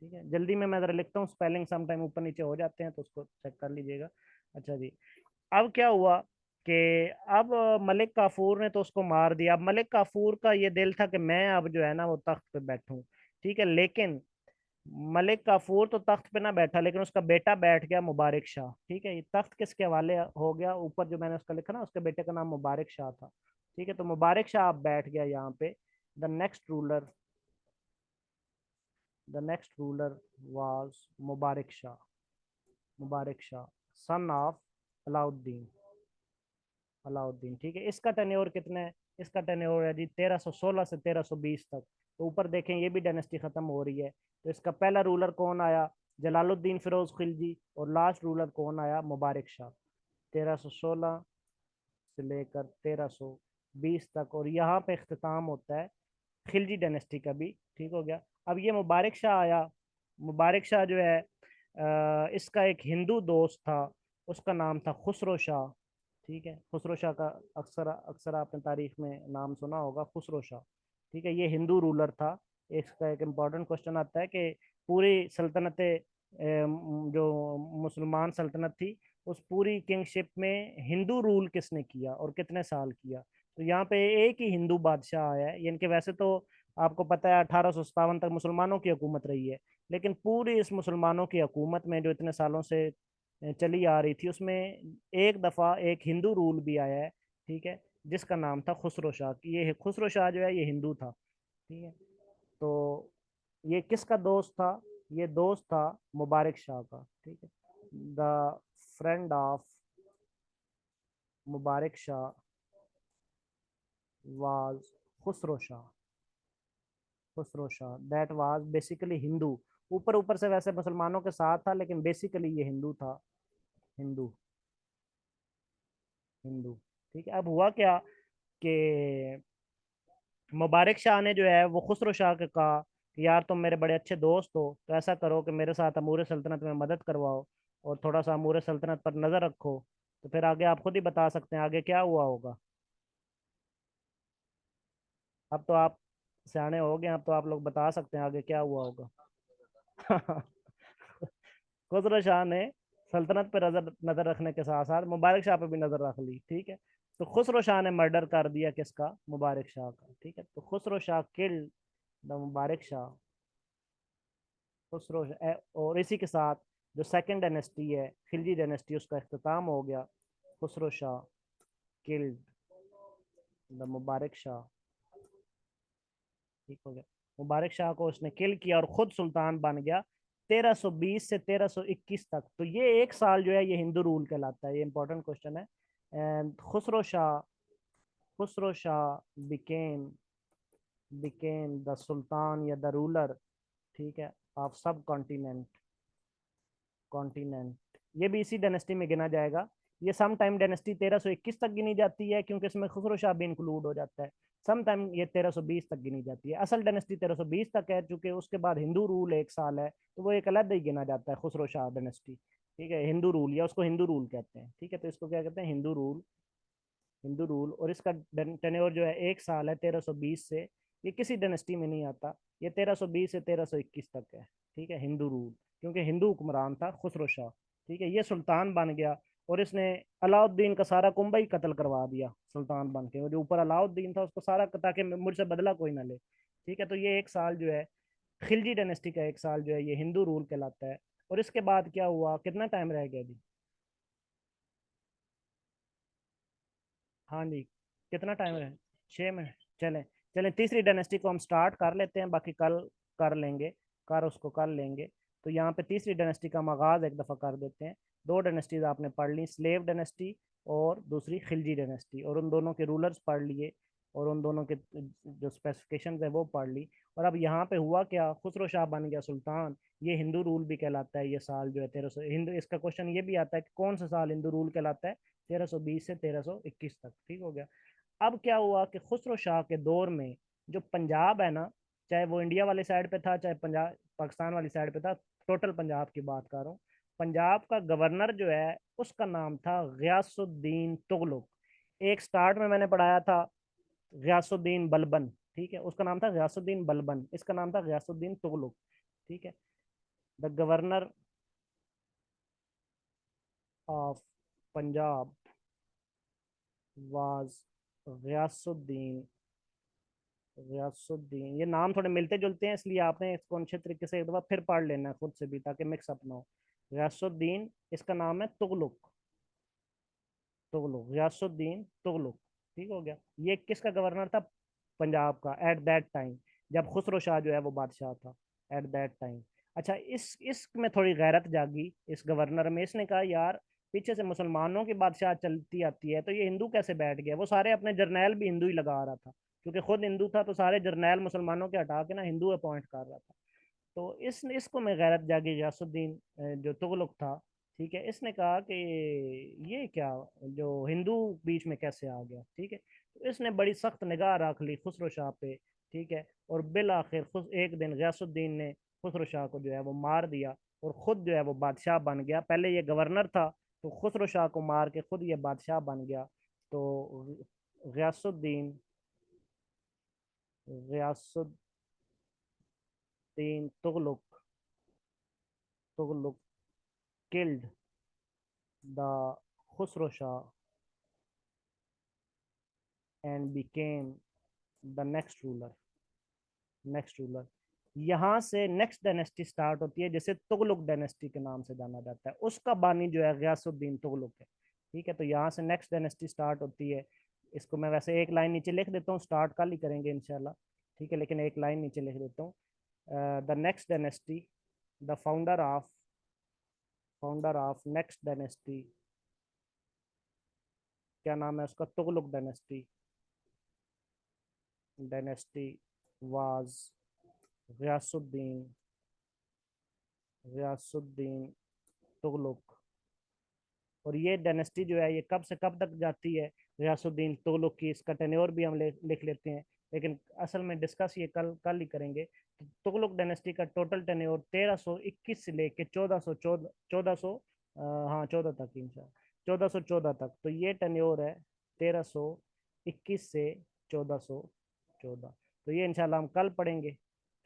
ठीक है। जल्दी में मैं ज़रा लिखता हूँ, स्पेलिंग समटाइम ऊपर नीचे हो जाते हैं तो उसको चेक कर लीजिएगा। अच्छा जी, अब क्या हुआ कि अब मलिक काफूर ने तो उसको मार दिया। अब मलिक काफूर का ये दिल था कि मैं अब जो है ना वो तख्त पे बैठूं, ठीक है। लेकिन मलिक काफूर तो तख्त पे ना बैठा, लेकिन उसका बेटा बैठ गया मुबारक शाह, ठीक है। ये तख्त किसके हवाले हो गया, ऊपर जो मैंने उसका लिखा ना, उसके बेटे का नाम मुबारक शाह था, ठीक है। तो मुबारक शाह अब बैठ गया यहाँ पे। The next ruler, the next ruler was Mubarak Shah, Mubarak Shah son of Alauddin, Alauddin, ठीक है। इसका टेन्योर कितना है, इसका टेन्योर है जी 1316 से 1320 तक। तो ऊपर देखें ये भी डायनेस्टी खत्म हो रही है। तो इसका पहला रूलर कौन आया, जलालुद्दीन फिरोज खिलजी, और लास्ट रूलर कौन आया, मुबारक शाह, 1316 से लेकर 1320 तक। और यहाँ पे इख्तिताम होता है खिलजी डायनेस्टी का भी, ठीक हो गया। अब ये मुबारक शाह आया, मुबारक शाह जो है इसका एक हिंदू दोस्त था, उसका नाम था खुसरो शाह, ठीक है। खुसरो शाह का अक्सर अक्सर आपने तारीख में नाम सुना होगा, खुसरो शाह, ठीक है। ये हिंदू रूलर था। इसका एक इम्पॉर्टेंट क्वेश्चन आता है कि पूरी सल्तनत जो मुसलमान सल्तनत थी, उस पूरी किंगशिप में हिंदू रूल किसने किया और कितने साल किया। तो यहाँ पे एक ही हिंदू बादशाह आया है, यानी कि वैसे तो आपको पता है 1857 तक मुसलमानों की हुकूमत रही है, लेकिन पूरी इस मुसलमानों की हुकूमत में जो इतने सालों से चली आ रही थी, उसमें एक दफ़ा एक हिंदू रूल भी आया है, ठीक है, जिसका नाम था खुसरो शाह। ये खुसरो शाह जो है ये हिंदू था, ठीक है। तो ये किसका दोस्त था, ये दोस्त था मुबारक शाह का, ठीक है। The friend of Mubarak Shah was Khusro Shah, Khusro Shah that was basically Hindu. ऊपर ऊपर से वैसे मुसलमानों के साथ था, लेकिन बेसिकली ये हिंदू था, हिंदू, हिंदू, ठीक है। अब हुआ क्या कि मुबारक शाह ने जो है वो खुसरो शाह के कहा कि यार तुम मेरे बड़े अच्छे दोस्त हो, तो ऐसा करो कि मेरे साथ अमूर सल्तनत में मदद करवाओ और थोड़ा सा अमूर सल्तनत पर नज़र रखो। तो फिर आगे आप खुद ही बता सकते हैं आगे क्या हुआ होगा। अब तो आप सियाने हो गए, अब तो आप लोग बता सकते हैं आगे क्या हुआ होगा। खुसरो शाह ने सल्तनत पर नजर नजर रखने के साथ साथ मुबारक शाह पे भी नजर रख ली, ठीक है। तो खुसरो शाह ने मर्डर कर दिया किसका, मुबारक शाह का, ठीक है। तो खुसरो शाह किल्ड द मुबारक शाह, खुसरो और इसी के साथ जो सेकंड डायनेस्टी है खिलजी डायनेस्टी उसका अख्ताम हो गया। खुसरो शाह किल्ड द मुबारक शाह, ठीक हो गया। मुबारक शाह को उसने किल किया और खुद सुल्तान बन गया 1320 से 1321 तक। तो ये एक साल जो है ये हिंदू रूल कहलाता है, ये इंपॉर्टेंट क्वेश्चन है। And Khusro Shah, Khusro Shah became the sultan या द रूलर, ठीक है, ऑफ सब कॉन्टिनेंट, कॉन्टिनेंट। ये भी इसी डायनेस्टी में गिना जाएगा। ये सम टाइम डायनेस्टी 1321 तक गिनी जाती है, क्योंकि इसमें खुसरो शाह भी इंक्लूड हो जाता है। सम टाइम ये 1320 तक गिनी जाती है। असल डायनेस्टी 1320 तक है, चूंकि उसके बाद हिंदू रूल एक साल है, तो वो एक अलग ही गिना जाता है खुसरो शाह डायनेस्टी, ठीक है। हिंदू रूल, या उसको हिंदू रूल कहते हैं, ठीक है। तो इसको क्या कहते हैं, हिंदू रूल, हिंदू रूल। और इसका टेन्योर जो है एक साल है 1320 से, ये किसी डायनेस्टी में नहीं आता, ये 1320 से 1321 तक है, ठीक है, हिंदू रूल। क्योंकि हिंदू हुक्मरान था खुसरो शाह, ठीक है। ये सुल्तान बन गया और इसने अलाउद्दीन का सारा कुंभा ही कत्ल करवा दिया सुल्तान बन के। जो ऊपर अलाउद्दीन था उसको सारा, ताकि मुझसे बदला कोई ना ले। ठीक है, तो ये एक साल जो है खिलजी डायनेस्टी का एक साल जो है ये हिंदू रूल कहलाता है। और इसके बाद क्या हुआ, कितना टाइम रह गया जी? हाँ जी, कितना टाइम रहे? 6 मिनट। चलें, चलें तीसरी डायनेस्टी को हम स्टार्ट कर लेते हैं, बाकी कल कर लेंगे, कर उसको कर लेंगे। तो यहाँ पे तीसरी डायनेस्टी का हम आगाज एक दफ़ा कर देते हैं। दो डायनेस्टीज आपने पढ़ ली, स्लेव डायनेस्टी और दूसरी खिलजी डायनेस्टी, और उन दोनों के रूलर्स पढ़ लिए, और उन दोनों के जो स्पेसिफिकेशन है वो पढ़ ली। और अब यहाँ पे हुआ क्या, खुसरो शाह बन गया सुल्तान। ये हिंदू रूल भी कहलाता है, ये साल जो है 1300 हिंदू। इसका क्वेश्चन ये भी आता है कि कौन सा साल हिंदू रूल कहलाता है? 1320 से 1321 तक। ठीक हो गया। अब क्या हुआ कि खुसरो शाह के दौर में जो पंजाब है ना, चाहे वो इंडिया वाले साइड पे था, चाहे पंजाब पाकिस्तान वाली साइड पे था, टोटल पंजाब की बात कर रहा हूँ। पंजाब का गवर्नर जो है उसका नाम था गयासुद्दीन तुगलक। एक स्टार्ट में मैंने पढ़ाया था गयासुद्दीन बलबन। ठीक है, उसका नाम था गयासुद्दीन बलबन, इसका नाम था गयासुद्दीन तुगलक। ठीक है। The governor of Punjab was Ghiyasuddin. Ghiyasuddin, ये नाम थोड़े मिलते जुलते हैं, इसलिए आपने इसको अच्छे तरीके से एक दफा फिर पढ़ लेना है खुद से भी, ताकि मिक्स अप ना हो। गयासुद्दीन, इसका नाम है तुगलक। तुगलक, गयासुद्दीन तुगलक। ठीक हो गया। ये किसका गवर्नर था? पंजाब का, एट दैट टाइम, जब खुसरो शाह जो है वो बादशाह था, एट दैट टाइम। अच्छा, इस में थोड़ी गैरत जागी इस गवर्नर में। इसने कहा यार, पीछे से मुसलमानों की बादशाह चलती आती है, तो ये हिंदू कैसे बैठ गया? वो सारे अपने जर्नैल भी हिंदू ही लगा रहा था, क्योंकि खुद हिंदू था, तो सारे जर्नैल मुसलमानों के हटा के ना हिंदू अपॉइंट कर रहा था। तो इसको में गैरत जागी गयासुद्दीन जो तुगलक था। ठीक है, इसने कहा कि ये क्या, जो हिंदू बीच में कैसे आ गया? ठीक है, तो इसने बड़ी सख्त निगाह रख ली खुसरो शाह पे। ठीक है, और बिल आखिर खुद एक दिन गयासुद्दीन ने खुसरो शाह को जो है वो मार दिया, और खुद जो है वो बादशाह बन गया। पहले ये गवर्नर था, तो खुसरो शाह को मार के खुद ये बादशाह बन गया। तो Ghiyasuddin Ghiyasuddin Tughlaq Tughlaq killed the Khusro Shah and became the next ruler। यहाँ से नेक्स्ट डायनेस्टी स्टार्ट होती है, जैसे तुगलक डायनेस्टी के नाम से जाना जाता है। उसका बानी जो है गयासुद्दीन तुगलक है। ठीक है, तो यहाँ से नेक्स्ट डायनेस्टी स्टार्ट होती है। इसको मैं वैसे एक लाइन नीचे लिख देता हूँ, स्टार्ट कल ही करेंगे इंशाल्लाह। ठीक है, लेकिन एक लाइन नीचे लिख देता हूँ। The next dynasty, the founder of next dynasty, क्या नाम है उसका? Tughlaq dynasty. Dynasty was Ghiyasuddin Ghiyasuddin Tughlaq. और ये डायनेस्टी जो है ये कब से कब तक जाती है गयासुद्दीन तुगलक की? इसका टेन्योर भी हम लिख लेते हैं, लेकिन असल में डिस्कस ये कल कल ही करेंगे। तो तुगलक डायनेस्टी का टोटल टेन्योर 1321 से लेके 1414, 1400, हाँ 14 तक, इंशाल्लाह 1414 तक। तो ये टेन्योर है 1321 से 1414। तो ये इंशाल्लाह हम कल पढ़ेंगे।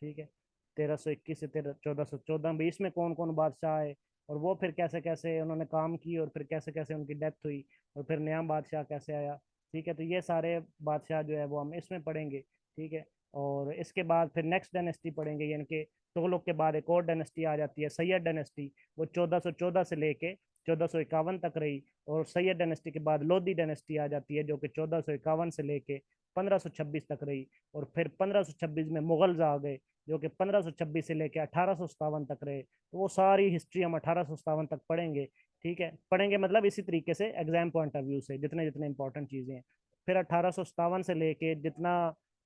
ठीक है, 1321 से 1414 में इसमें कौन कौन बादशाह है, और वो फिर कैसे कैसे उन्होंने काम की, और फिर कैसे कैसे उनकी डेथ हुई, और फिर नया बादशाह कैसे आया। ठीक है, तो ये सारे बादशाह जो है वो हम इसमें पढ़ेंगे। ठीक है, और इसके बाद फिर नेक्स्ट डायनेस्टी पढ़ेंगे, यानी कि तुगलक के बाद एक और डायनेस्टी आ जाती है सैयद डायनेस्टी। वो 1414 से लेके 1451 तक रही। और सैयद डायनेस्टी के बाद लोधी डायनेस्टी आ जाती है, जो कि 1451 से लेके 1526 तक रही। और फिर 1526 में मुगल्स आ गए, जो कि 1526 से लेके 1857 तक रहे। तो वो सारी हिस्ट्री हम 1857 तक पढ़ेंगे। ठीक है, पढ़ेंगे मतलब इसी तरीके से एग्जाम पॉइंट ऑफ व्यू से, जितने जितने इंपॉर्टेंट चीज़ें हैं। फिर 1857 से लेके जितना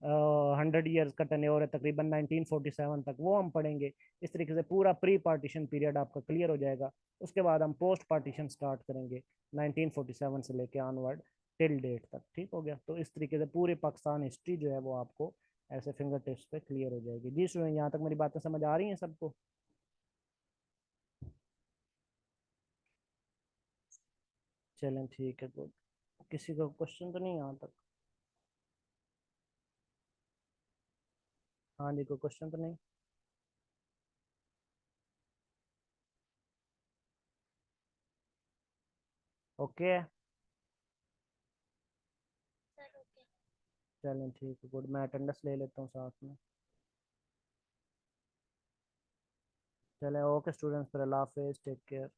100 ईयर्स का टेन्योर है तकरीबन 1947 तक, वो हम पढ़ेंगे। इस तरीके से पूरा प्री पार्टीशन पीरियड आपका क्लियर हो जाएगा। उसके बाद हम पोस्ट पार्टीशन स्टार्ट करेंगे 1947 से लेके ऑनवर्ड टिल डेट तक। ठीक हो गया। तो इस तरीके से पूरी पाकिस्तान हिस्ट्री जो है वो आपको ऐसे फिंगर टिप्स पे क्लियर हो जाएगी। जी स्टूडेंट, यहाँ तक मेरी बातें समझ आ रही हैं सबको? चलें ठीक है, गुड। किसी का क्वेश्चन तो नहीं यहाँ तक? हाँ जी, कोई क्वेश्चन तो नहीं? ओके। Sir okay. चलें ठीक है, गुड। मैं अटेंडेंस ले लेता हूँ साथ में। चलें, ओके स्टूडेंट्स, फिर अल्लाह हाफिज़, टेक केयर।